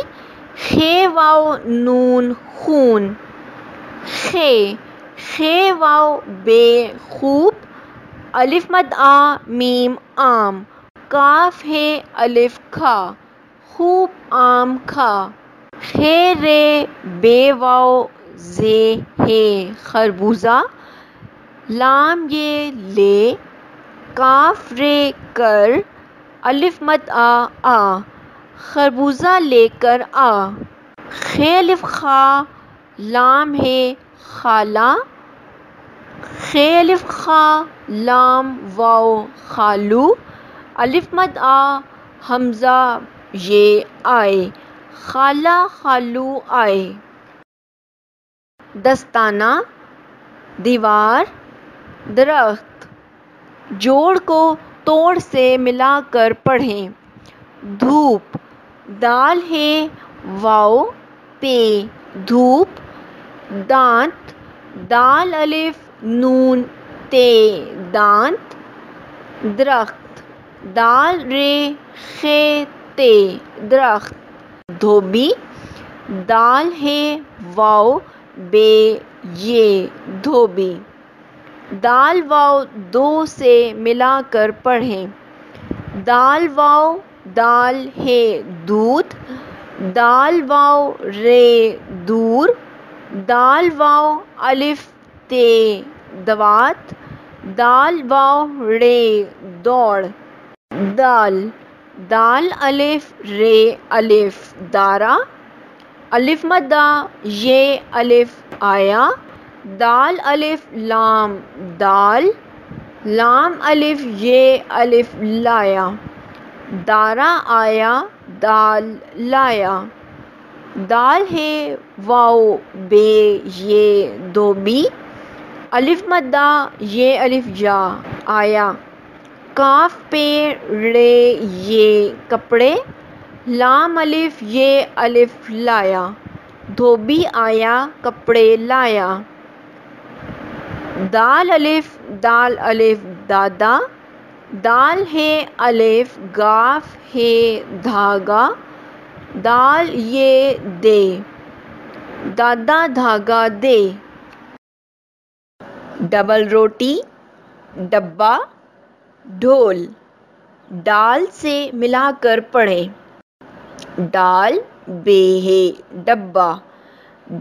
خے واو نون خون خے خے واو بے خوب الف مد آ میم آم کاف ہے الف کھا خوب آم کھا خے رے بے واو زے ہے خربوزہ لام یہ لے کاف رے کر الف مد آ خربوزہ لے کر آ خے الف خا لام ہے خالہ خے الف خا لام واو خالو الف مد آ حمزہ یہ آئے خالہ خالو آئے دستانہ دیوار درخت جوڑ کو توڑ سے ملا کر پڑھیں دھوپ دال ہے واو پے دھوپ دانت دال الف نون تے دانت درخت دال رے خے تے درخت دھوبی دال ہے واو بے یہ دھوبی دال واو دو سے ملا کر پڑھیں دال واو دال ہے دودھ دال واو رے دور دال واو الف تے دوات دال واو رے دوڑ دال دال الف رے الف دارا الف مد آ یہ الف آیا دال الف لام دال لام الف یہ الف لایا دارا آیا دال لایا دال ہے واو بے یہ دھوبی الف مد آ یہ الف جا آیا کاف پہ رے یہ کپڑے لام الف یہ الف لایا دھوبی آیا کپڑے لایا دال الف دادا دال ہے الف گاف ہے دھاگا دال یہ دے دادا دھاگا دے ڈبل روٹی ڈبہ ڈھول ڈال سے ملا کر پڑھیں ڈال بے ہے ڈبہ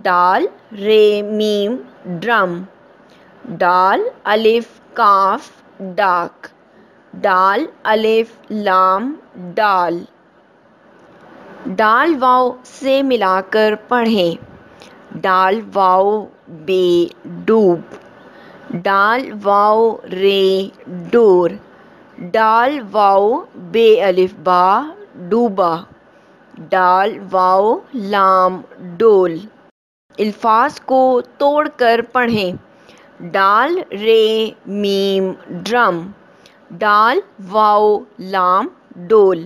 ڈال رے میم ڈرم ڈال الف کاف ڈاک ڈال الف لام ڈال ڈال واو سے ملا کر پڑھیں ڈال واو بے ڈوب ڈال واو رے ڈور ڈال واو بے الف با ڈوبا ڈال واو لام ڈول۔ الفاظ کو توڑ کر پڑھیں۔ ڈال رے میم ڈرم، ڈال واو لام ڈول۔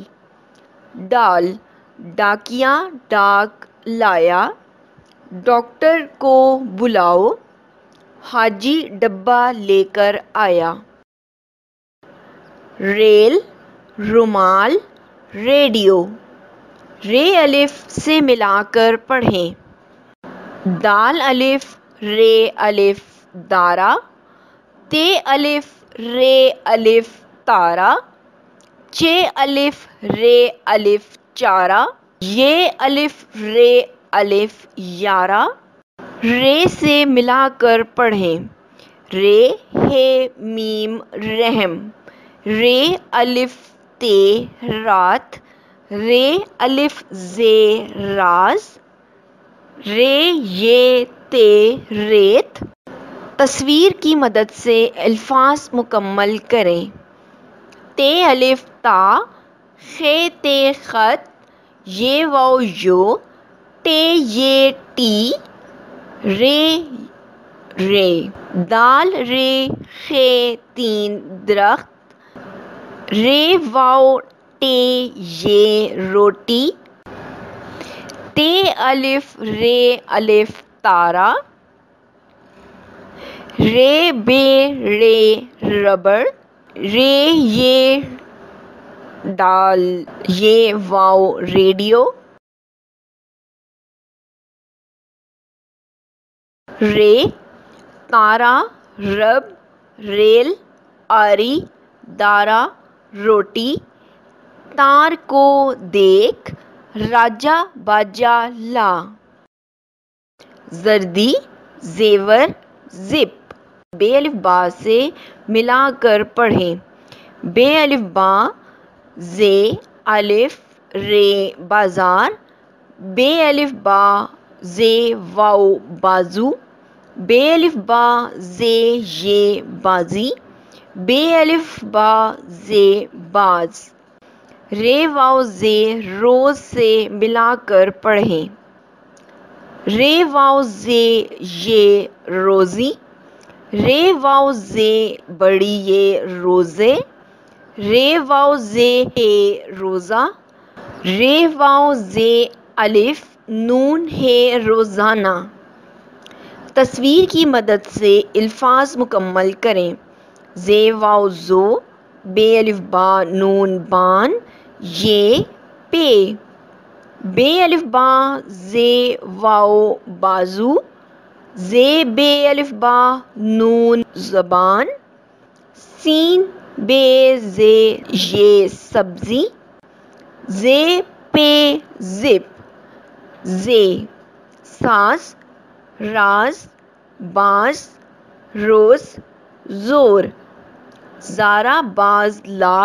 ڈال ڈاکیا ڈاک لایا، ڈاکٹر کو بلاؤ، حاجی ڈبہ لے کر آیا۔ ریل رومال ریڈیو، رے الف سے ملا کر پڑھیں۔ دال الف رے الف دارا، تے الف رے الف تارا، چے الف رے الف چارہ، یہ الف رے الف یارہ۔ رے سے ملا کر پڑھیں۔ رے ہے میم رحم، رے الف تے رات، رے الف زے راز، رے یہ تے ریت۔ تصویر کی مدد سے الفاظ مکمل کریں۔ تے الف تا، خے تے خط، یہ واو یو، ٹے یہ ٹی، رے رے۔ دال رے خے تین درخت، رے واو ٹے یہ روٹی۔ تے الف رے الف تارا، رے بے رے ربڑ، رے یہ ڈال یہ واو ریڈیو۔ رے تارا رب، ریل آری، دارا روٹی۔ تار کو دیکھ، راجا باجا لا۔ زردی زیور زپ، بے الف با سے ملا کر پڑھیں۔ بے الف با زے الف رے بازار، بے الف با زے واو بازو، بے الف با زے یہ بازی، بے الف با زے باز۔ رے واو زے روز سے ملا کر پڑھیں۔ رے واو زے یہ روزی، رے واو زے بڑی یہ روزے، رے واو زے ہے روزہ، رے واو زے الف نون ہے روزانہ۔ تصویر کی مدد سے الفاظ مکمل کریں۔ زے واو زو، بے الف با نون بان، یہ پے۔ بے الف با زے واو بازو، زے بے الف با نون زبان، سین بے زے یہ سبزی، زے پے زپ۔ زے ساز راز، باز روز، زور۔ زارا باز لا،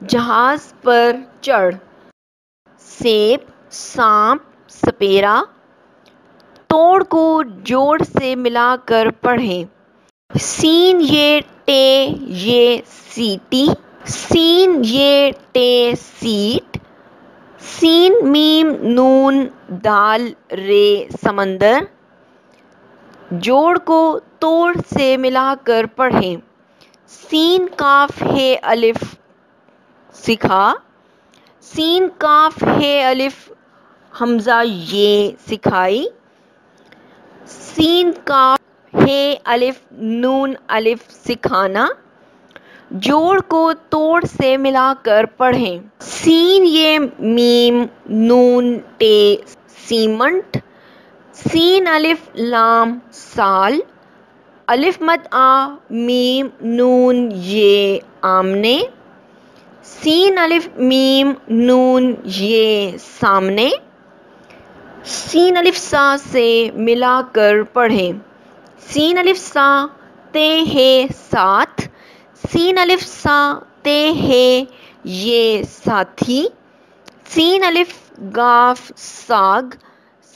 جہاز پر چڑھ۔ سیب سانپ سپیرا۔ توڑ کو جوڑ سے ملا کر پڑھیں۔ سین یہ ٹے یہ سیٹی، سین یہ ٹے سیٹ، سین میم نون دال رے سمندر۔ جوڑ کو توڑ سے ملا کر پڑھیں۔ سین کاف ہے الف سکھا، سین کاف ہے الف حمزہ یہ سکھائی، سین کاف ہے الف نون الف سکھانا۔ جوڑ کو توڑ سے ملا کر پڑھیں۔ سین یہ میم نون ٹے سیمنٹ، سین الف لام سال، الف مد آ میم نون یہ آمنے، سین الف میم نون یہ سامنے۔ سین الف سا سے ملا کر پڑھیں۔ سین الف سا تے ہے ساتھ، سین الف سا تے ہے یہ ساتھی، سین الف گاف ساگ،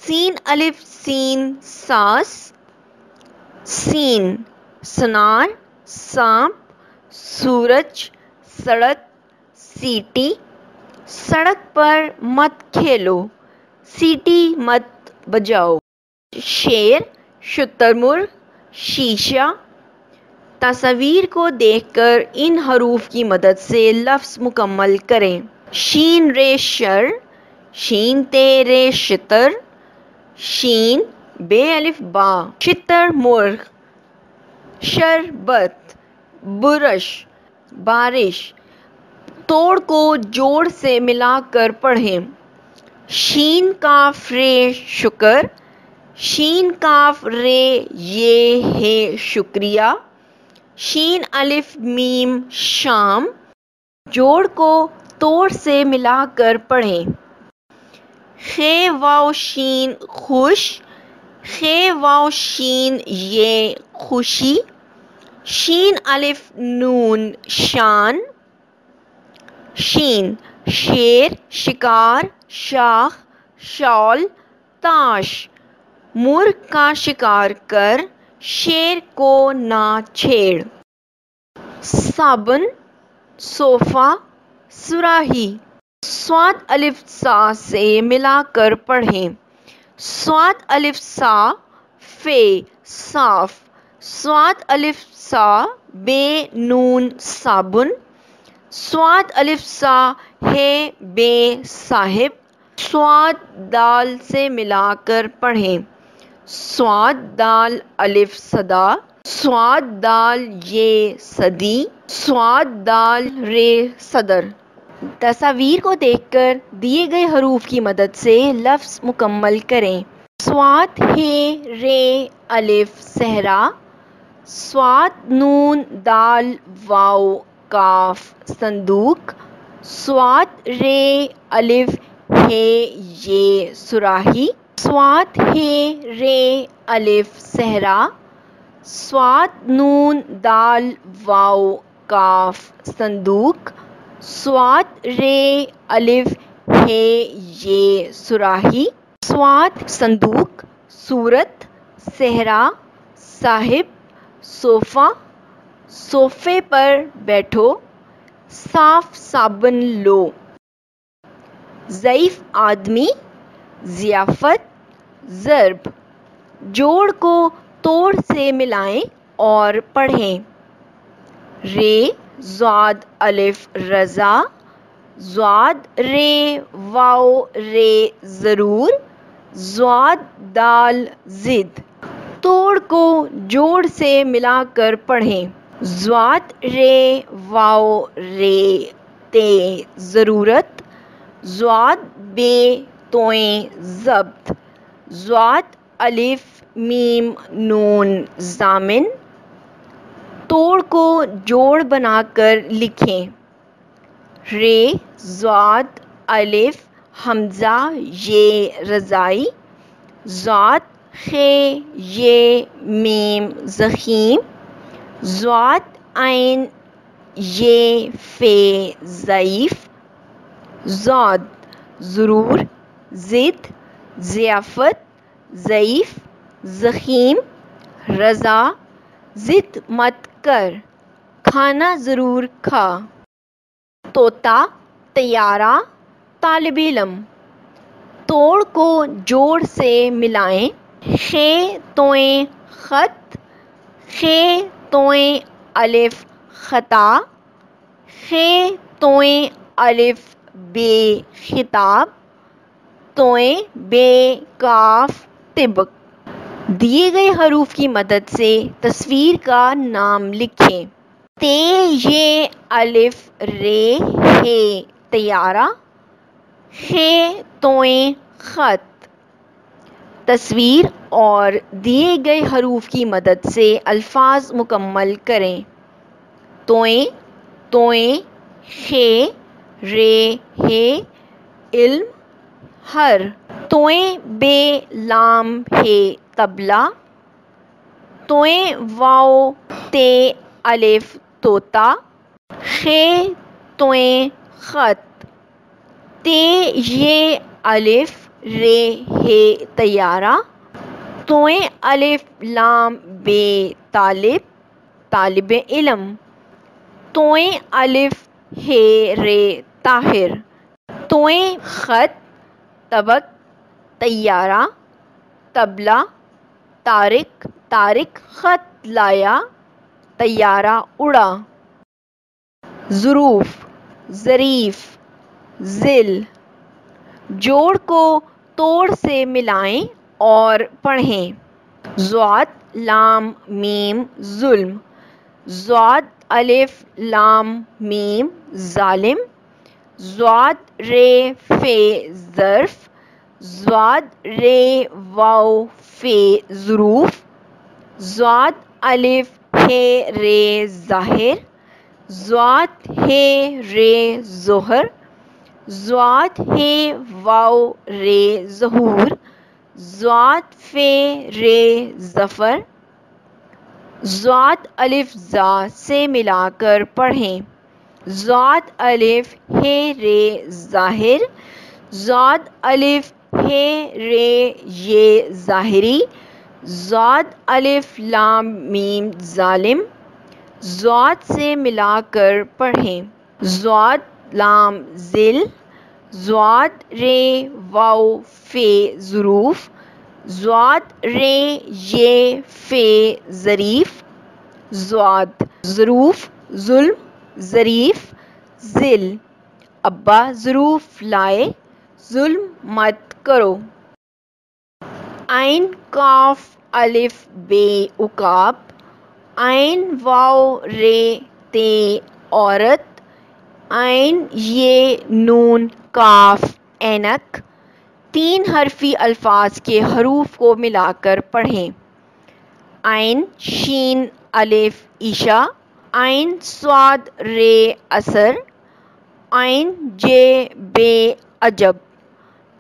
سین الف سین ساس۔ سین سنار سانپ، سورج سڑک، سیٹی۔ سڑک پر مت کھیلو، سیٹی مت بجاؤ۔ شیر، شتر مرغ، شیشہ۔ تصاویر کو دیکھ کر ان حروف کی مدد سے لفظ مکمل کریں۔ شین رے شر، شین تے رے شتر، شین بے الف با، شتر مرغ۔ شربت، برش، بارش۔ توڑ کو جوڑ سے ملا کر پڑھیں۔ شین کاف رے شکر، شین کاف رے یہ ہے شکریہ۔ شین الف میم شام۔ جوڑ کو توڑ سے ملا کر پڑھیں۔ خے واو شین خوش، خے واو شین یہ خوشی۔ شین الف نون شان۔ شین، شیر، شکار، شاخ، شال، تاش۔ مرغ کا شکار کر، شیر کو نہ چھیڑ۔ صابن، صوفہ، صراحی۔ صاد الف سا سے ملا کر پڑھیں۔ صاد الف سا فے صاف، صاد الف سا بے نون صابن۔ صاد الف سا ہے بے صاحب۔ صاد دال سے ملا کر پڑھیں۔ صاد دال الف صدا، صاد دال یہ صدی۔ صاد دال رے صدر۔ تصاویر کو دیکھ کر دیے گئے حروف کی مدد سے لفظ مکمل کریں۔ صاد ہے رے الف صحرا، صاد نون دال واو کاف صندوق۔ صاد رے الف ہے یہ صراحی۔ صاد ہے رے الف صحرا، صاد نون دال واو کاف صندوق۔ صاد رے الف ہے یہ صراحی۔ صاد صندوق، صورت، صحرا، صاحب، صوفہ۔ صوفے پر بیٹھو، صاف صابن لو۔ ضعیف آدمی، ضیافت، ضرب۔ جوڑ کو توڑ سے ملائیں اور پڑھیں۔ رے ضاد الف رضا، ضاد رے واو رے ضرور، ضاد دال ضد۔ توڑ کو جوڑ سے ملا کر پڑھیں۔ ضاد رے واو رے تے ضرورت، ضاد بے تویں ضبط۔ ضاد الف میم نون ضامن۔ توڑ کو جوڑ بنا کر لکھیں۔ رے ضاد الف حمزہ یہ رضائی، ضاد خے یہ میم ضخیم، ضاد عین یہ فے ضعیف۔ ضاد ضرور، ضد، ضیافت، ضعیف، ضخیم، رضا۔ ضد مت کر، کھانا ضرور کھا۔ طوطا، طیارہ، طالب علم۔ توڑ کو جوڑ سے ملائیں۔ خے تویں خط، خے تویں الف خطا، خے تویں الف بے خطاب، تویں بے کاف طبق۔ دیے گئے حروف کی مدد سے تصویر کا نام لکھیں۔ تے یہ الف رے ہے طیارہ، خے تویں خط۔ تصویر اور دیے گئے حروف کی مدد سے الفاظ مکمل کریں۔ تویں، تویں، خے، رے ہے، علم، ہر۔ تویں بے لام ہے طبلہ، تویں واو تے الف طوطا، خے تویں خط۔ تے یہ الف رے ہے طیارہ، تویں الف لام بے طالب، طالب علم۔ تویں الف ہے رے طاہر۔ توئیں خط، طبق، طیارہ، طبلہ، طارق، طارق خط لایا، طیارہ اڑا۔ ظروف، ظریف، ذل۔ جوڑ کو توڑ سے ملائیں اور پڑھیں۔ ضاد لام میم ظلم، ضاد الف لام میم ظالم، ضاد رے فے ظرف، ضاد رے واو فے ظروف، ضاد الف ہے رے ظاہر، ضاد ہے رے ظہر، ضاد ہے واو رے ظہور، ضاد فے رے ظفر۔ ضاد الف زا سے ملا کر پڑھیں۔ ضاد الف ہے رے ظاہر، ضاد الف ہے رے یہ ظاہری، ضاد الف لام میم ظالم، ضاد سے ملا کر پڑھیں۔ ضاد لام ذل، ضاد رے واو فے ظروف، ضاد رے یہ فے ظریف، ضاد ظروف ظلم، ظریف ذل۔ ابا ظروف لائے، ظلم مت کرو۔ عین قاف الف بے عقاب، عین واو رے تے عورت، عین یہ نون کاف اینک۔ تین حرفی الفاظ کے حروف کو ملا کر پڑھیں۔ عین شین الف عشاء، عین صاد رے عصر، عین جے بے عجب،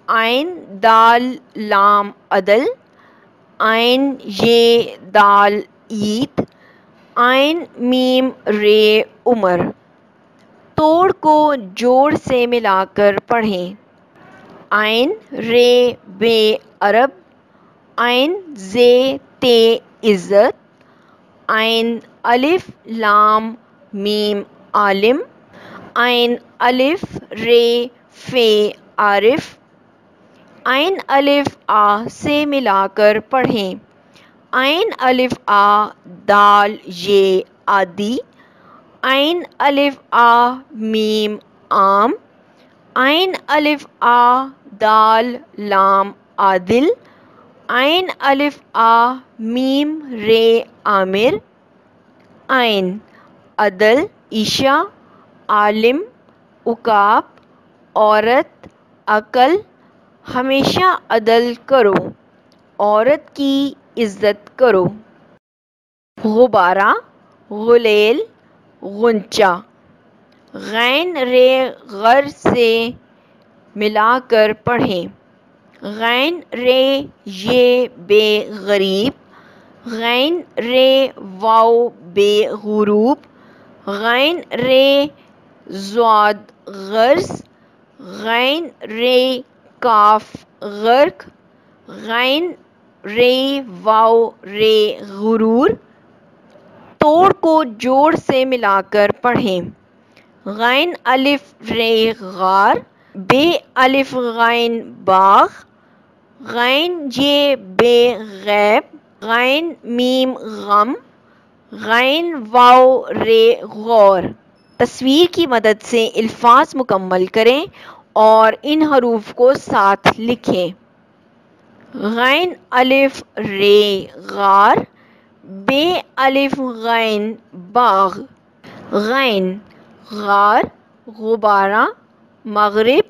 عین دال لام عدل، عین یہ دال عید، عین میم رے عمر۔ توڑ کو جوڑ سے ملا کر پڑھیں۔ عین رے بے عرب، عین زے تے عزت، عین الف لام میم عالم، عین الف رے فے عارف۔ عین الف آ سے ملا کر پڑھیں۔ عین الف آ دال یہ عادی، عین الف آ میم عام، عین الف آ دال لام عادل، عین الف آ میم رے عامر۔ عین عدل عشاء، عالم عقاب، عورت عقل۔ ہمیشہ عدل کرو، عورت کی عزت کرو۔ غبارہ، غلیل، غنچہ۔ غین رے غر سے ملا کر پڑھیں۔ غین رے یہ بے غریب، غین رے واو بے غروب، غین رے ضاد غرض، غین رے کاف غرق، غین رے واو رے غرور۔ توڑ کو جوڑ سے ملا کر پڑھیں۔ غین الف رے غار، بے الف غین باغ، غین یہ بے غیب، غین میم غم، غین واو رے غور۔ تصویر کی مدد سے الفاظ مکمل کریں اور ان حروف کو ساتھ لکھیں۔ غین الف رے غار، بے الف غین باغ، غین غار، غبارہ، مغرب،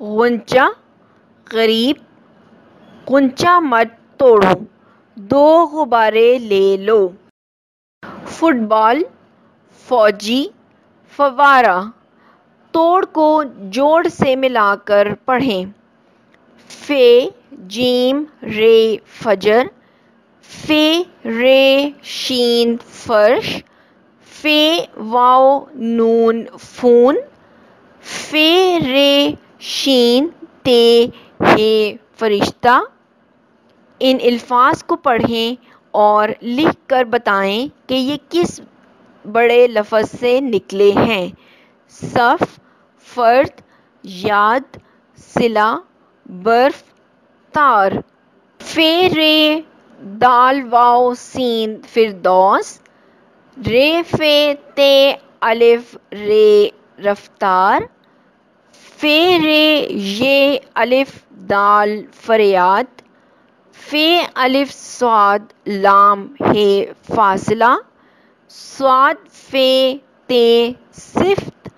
غنچہ، غریب۔ غنچہ مت توڑو، دو غبارے لے لو۔ فٹ بال، فوجی، فوارہ۔ توڑ کو جوڑ سے ملا کر پڑھیں۔ فے جیم رے فجر، فے رے شین فرش، فے واو نون فون، فے رے شین تے ہے فرشتہ۔ ان الفاظ کو پڑھیں اور لکھ کر بتائیں کہ یہ کس بڑے لفظ سے نکلے ہیں۔ صف، فرد، یاد صلہ برف تار فے رے دال واو سین فردوس رے فے تے الف رے رفتار فے رے یہ الف دال فریاد فے الف صاد لام ہے فاصلہ صاد فے تے صفت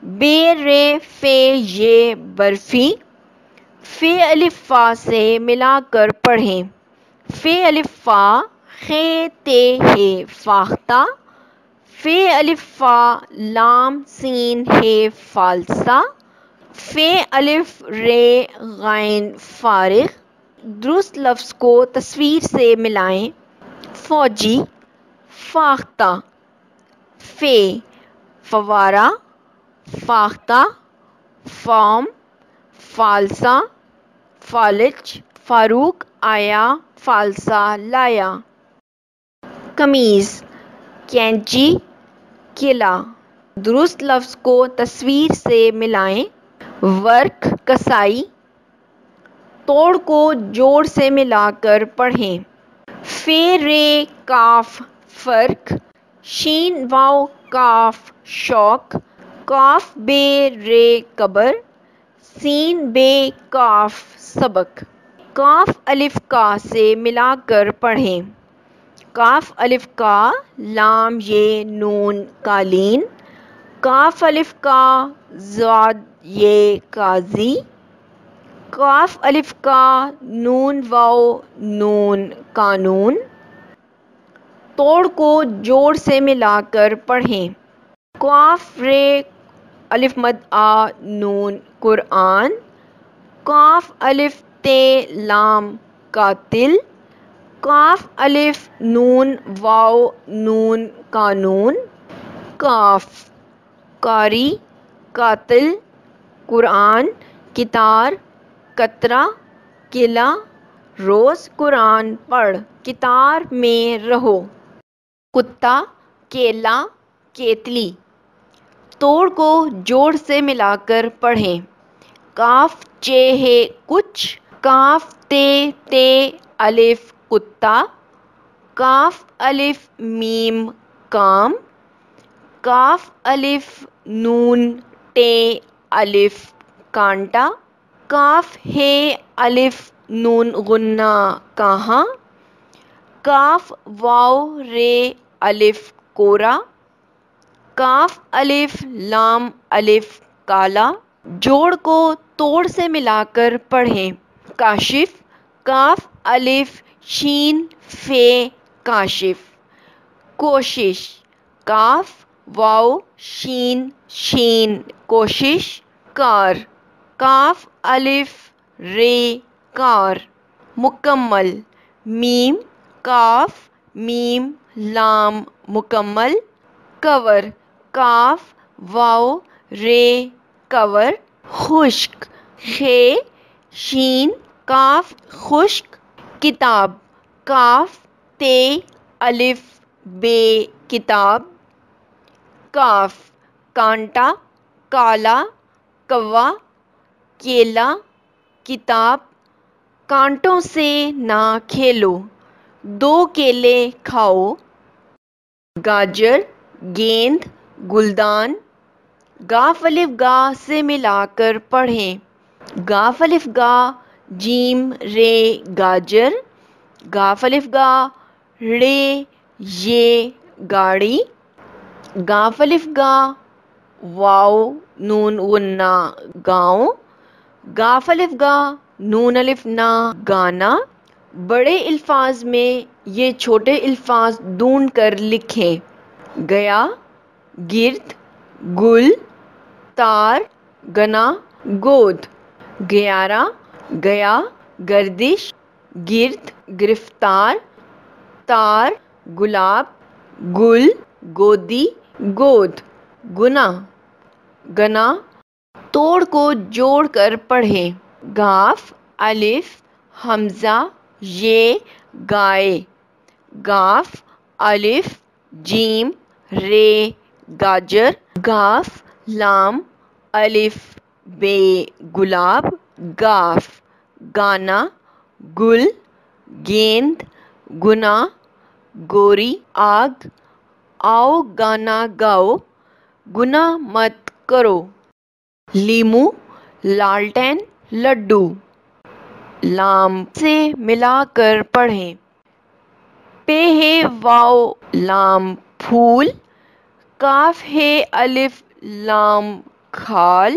بے رے فے یہ برفی فے الف فا سے ملا کر پڑھیں فے الف فا خے تے ہے فاختہ فے الف فا لام سین ہے فالسہ فے الف رے غین فارغ درست لفظ کو تصویر سے ملائیں فوجی فاختہ فے فوارہ فاختہ فام فالسہ فالج فاروق آیا فالسہ لایا قمیض کینچی قلعہ درست لفظ کو تصویر سے ملائیں ورق کسائی توڑ کو جوڑ سے ملا کر پڑھیں فے رے کاف فرق شین واو کاف شوق کاف بے رے قبر سین بے کاف سبق کاف الف کا سے ملا کر پڑھیں کاف الف کا لام یہ نون قالین کاف الف کا زاد یہ قاضی کاف الف کا نون واو نون قانون توڑ کو جوڑ سے ملا کر پڑھیں کاف رے الف مد آ نون قرآن کاف الف تے لام قاتل کاف الف نون واو نون قانون کاف قاری قاتل قرآن کتار قطرہ قلعہ روز قرآن پڑھ کتار میں رہو کتا کیلا کیتلی توڑ کو جوڑ سے ملا کر پڑھیں کاف چے ہے کچھ کاف تے الف کتا کاف الف میم کام کاف الف نون ٹے الف کانٹا کاف ہے الف نون غنہ کہاں کاف واو رے الف کورا کاف الف لام الف کالا جوڑ کو توڑ سے ملا کر پڑھیں کاشف کاف الف شین فے کاشف کوشش کاف واو شین شین کوشش کار کاف الف رے کار مکمل میم کاف میم لام مکمل کور کاف واو رے کور خشک خے شین کاف خشک کتاب کاف تے الف بے کتاب کاف کانٹا کالا کوا کیلا کتاب کانٹوں سے نہ کھیلو دو کیلے کھاؤ گاجر گیند گلدان گاف الف گا سے ملا کر پڑھیں گاف الف گا جیم رے گاجر گاف الف گا رے یہ گاڑی گاف الف گا واو نون غنہ گاؤں گاف الف گا نون الف نا گانا بڑے الفاظ میں یہ چھوٹے الفاظ ڈھونڈ کر لکھیں گیا گرد گل تار گنا گود گیارہ گیا گردش گرد گرفتار تار گلاب گل گودی گود گنا گنا توڑ کو جوڑ کر پڑھیں گاف الف حمزہ یہ گائے گاف الف جیم رے گاجر گاف لام الف بے گلاب، گاف گانا، گل گیند، گناہ گوری آگ، آؤ گانا گاؤ، گناہ مت کرو، لیمو لالٹین لڈو، لام سے ملا کر پڑھیں، پے ہے واو لام پھول، کاف ہے الف لام کھال،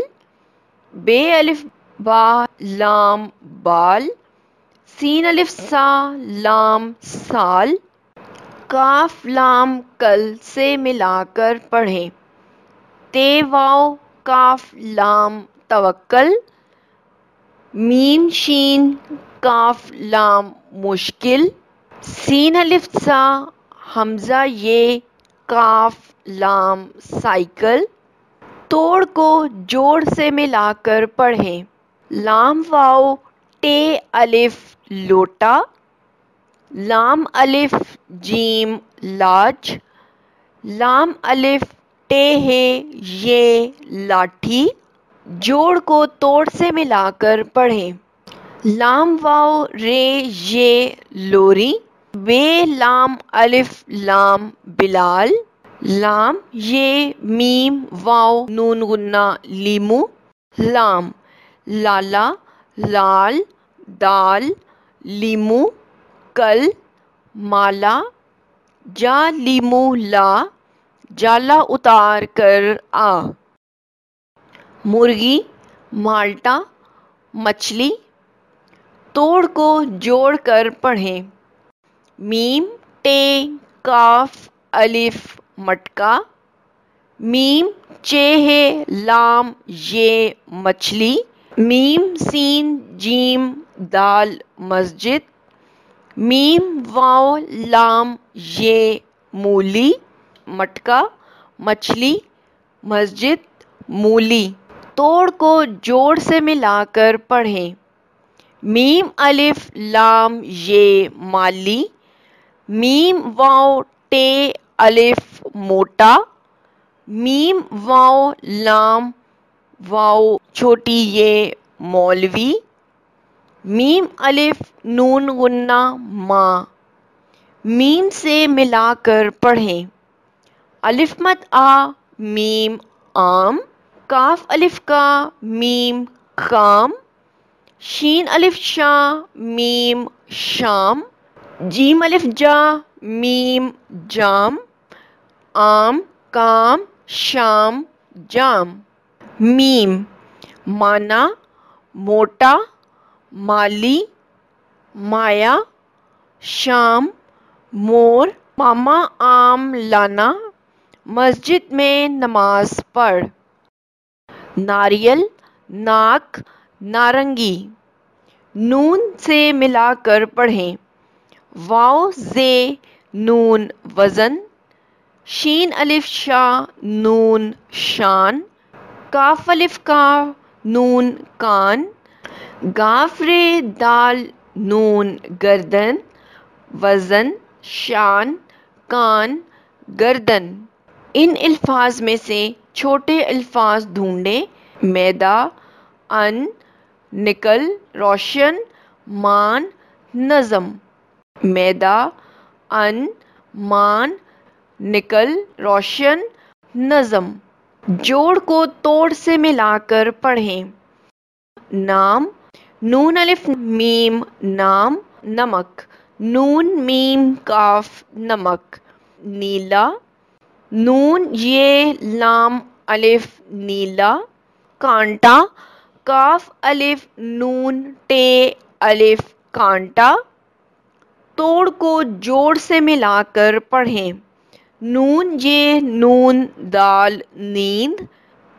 بے الف با لام بال، سین الف سا لام سال، کاف لام کل سے ملا کر پڑھیں، تے واو کاف لام توکل، میم شین کاف لام مشکل، سین الف سا حمزہ یہ کاف لام سائیکل، توڑ کو جوڑ سے ملا کر پڑھیں، لام واو ٹے الف لوٹا، لام الف جیم لاج، لام الف ٹے ہے یہ لاٹھی، جوڑ کو توڑ سے ملا کر پڑھیں، لام واو رے یہ لوری، بے لام الف لام بلال، لام یہ میم واو نون غنہ لیمو، لام لالا لال دال لیمو، کل مالا جا لیمو لا، جالا اتار کر آ، مرغی مالٹا مچھلی، توڑ کو جوڑ کر پڑھیں، میم ٹے کاف الف مٹکا، میم چے ہے لام یہ مچھلی، میم سین جیم دال مسجد، میم واو لام یہ مولی، مٹکا مچھلی مسجد مولی، توڑ کو جوڑ سے ملا کر پڑھیں، میم الف لام یہ مالی، میم واو ٹے الف موٹا، میم واو لام واو چھوٹی یہ مولوی، میم الف نون غنہ ماں، میم سے ملا کر پڑھیں، الف مد آ میم آم، کاف الف کا میم کام، شین الف شا میم شام، جیم الف جا میم جام، آم کام شام جام، میم مانا موٹا مالی مایا، شام مور، ماما آم لانا، مسجد میں نماز پڑھ، ناریل ناک نارنگی، نون سے ملا کر پڑھیں، واو زے نون وزن، شین الف شا نون شان، کاف الف کا نون کان، گاف رے دال نون گردن، وزن شان کان گردن، ان الفاظ میں سے چھوٹے الفاظ ڈھونڈیں، میدا ان، نکل روشن، مان نظم، میدا ان مان نکل روشن نظم، جوڑ کو توڑ سے ملا کر پڑھیں، نام نون الف میم نام نمک، نون میم کاف نمک، نیلا نون یہ لام الف نیلا، کانٹا کاف الف نون ٹے الف کانٹا، توڑ کو جوڑ سے ملا کر پڑھیں، نون یہ نون دال نیند،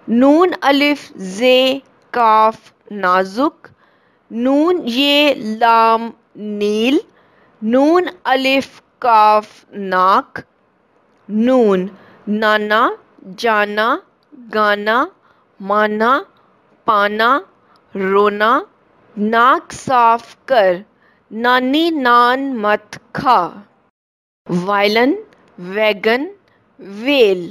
نون الف زے کاف نازک، نون یہ لام نیل، نون الف کاف ناک، نون نانا جانا گانا مانا پانا رونا، ناک صاف کر، نانی نان مت کھا، وائلن ویگن ویل،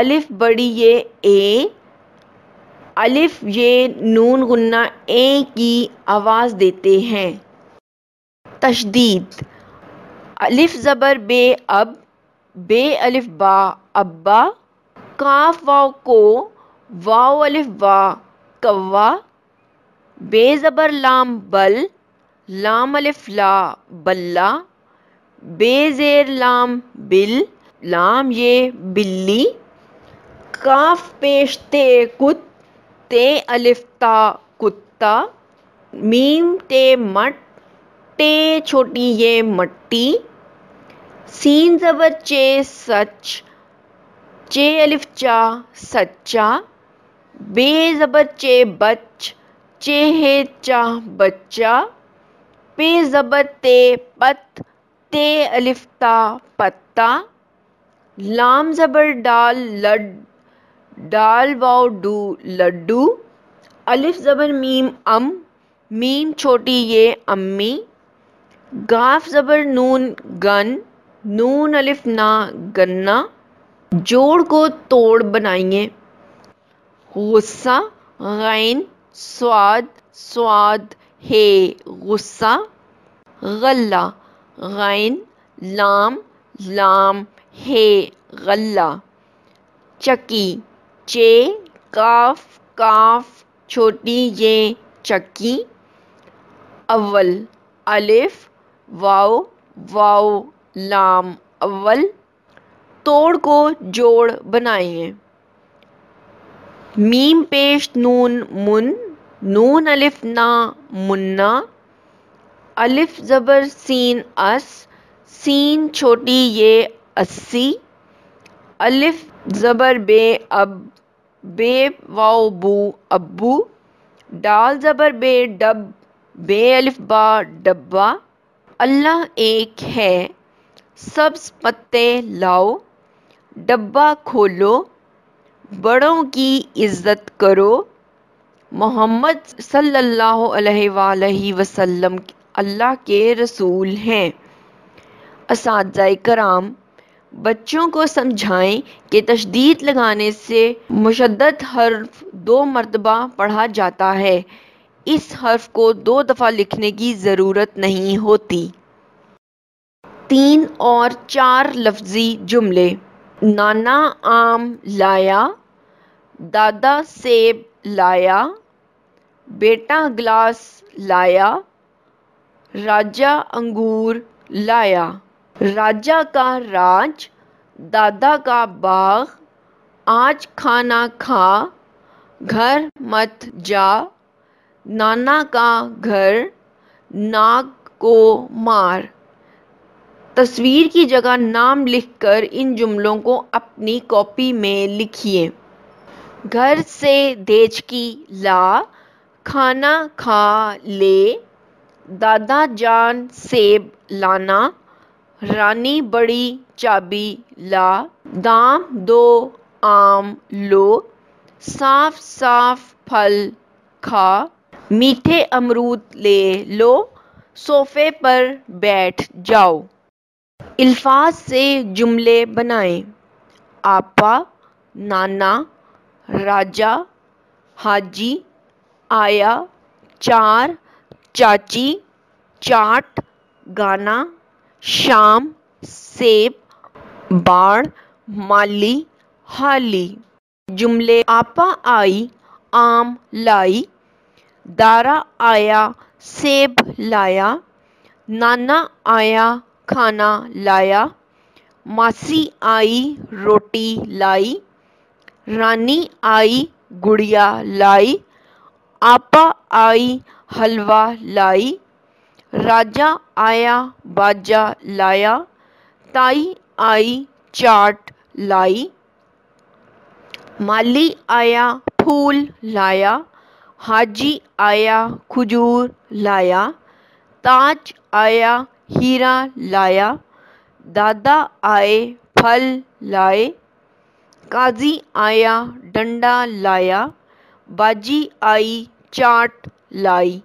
الف بڑی یہ اے، الف یہ نون غنہ اے کی آواز دیتے ہیں۔ تشدید: الف زبر بے اب، بے الف با ابا، کاف واو کو، واو الف وا کوا، بے زبر لام بل، لام الف لا بلا، بے زیر لام بل، لام یہ بلی، کاف پیش تے کت، تے الف تا کتا، میم ٹے مٹ، ٹے چھوٹی یہ مٹی، سین زبر چے سچ، چے الف چا سچا، بے زبر چے بچ، چے ہے چا بچہ، پے زبر تے پت، تے الف تا پتا، لام زبر ڈال لڈ، ڈال واو ڈو لڈو، الف زبر میم ام، میم چھوٹی یہ امی، گاف زبر نون گن، نون الف نا گنا، جوڑ کو توڑ بنائیے، غصہ غین صاد، صاد ہے غصہ، غلہ غین لام، لام ہے غلہ، چکی چے کاف، کاف چھوٹی یہ چکی، اول الف واو، واو لام اول، توڑ کو جوڑ بنائیے، میم پیش نون من، نون الف نا منا، الف زبر سین اس، سین چھوٹی یہ اسی، الف زبر بے اب، بے واو بو ابو، ڈال زبر بے ڈب، بے الف با ڈبا، اللہ ایک ہے، سبز پتے لاؤ، ڈبہ کھولو، بڑوں کی عزت کرو، محمد صلی اللہ علیہ وآلہ وسلم اللہ کے رسول ہیں۔ اساتذہ کرام، بچوں کو سمجھائیں کہ تشدید لگانے سے مشدد حرف 2 مرتبہ پڑھا جاتا ہے، اس حرف کو 2 دفعہ لکھنے کی ضرورت نہیں ہوتی۔ 3 اور 4 لفظی جملے: نانا آم لایا، دادا سیب لایا، بیٹا گلاس لایا، راجا انگور لایا۔ راجا کا راج، دادا کا باغ، آج کھانا کھا، گھر مت جا، نانا کا گھر، ناک کو مار۔ تصویر کی جگہ نام لکھ کر ان جملوں کو اپنی کاپی میں لکھیے۔ گھر سے دیچکی لا، کھانا کھا لے، دادا جان سیب لانا، رانی بڑی چابی لا، دام دو آم لو، صاف صاف پھل کھا، میٹھے امرود لے لو، صوفے پر بیٹھ جاؤ۔ الفاظ سے جملے بنائیں: آپا، نانا، راجا، حاجی، آیا، 4، چاچی، چاٹ، گانا، شام، سیب، باڑ، مالی، حالی۔ جملے: آپا آئی، آم لائی، دارا آیا، سیب لایا، نانا آیا، کھانا لایا، ماسی آئی، روٹی لائی، رانی آئی، گڑیا لائی، آپا آئی، حلوہ لائی، راجا آیا، باجا لایا، تائی آئی، چاٹ لائی، مالی آیا، پھول لایا، حاجی آیا، کھجور لایا، تاج آیا، ہیرا لایا، دادا آئے، پھل لائے، قاضی آیا، ڈنڈا لایا، باجی آئی، چاٹ لائی۔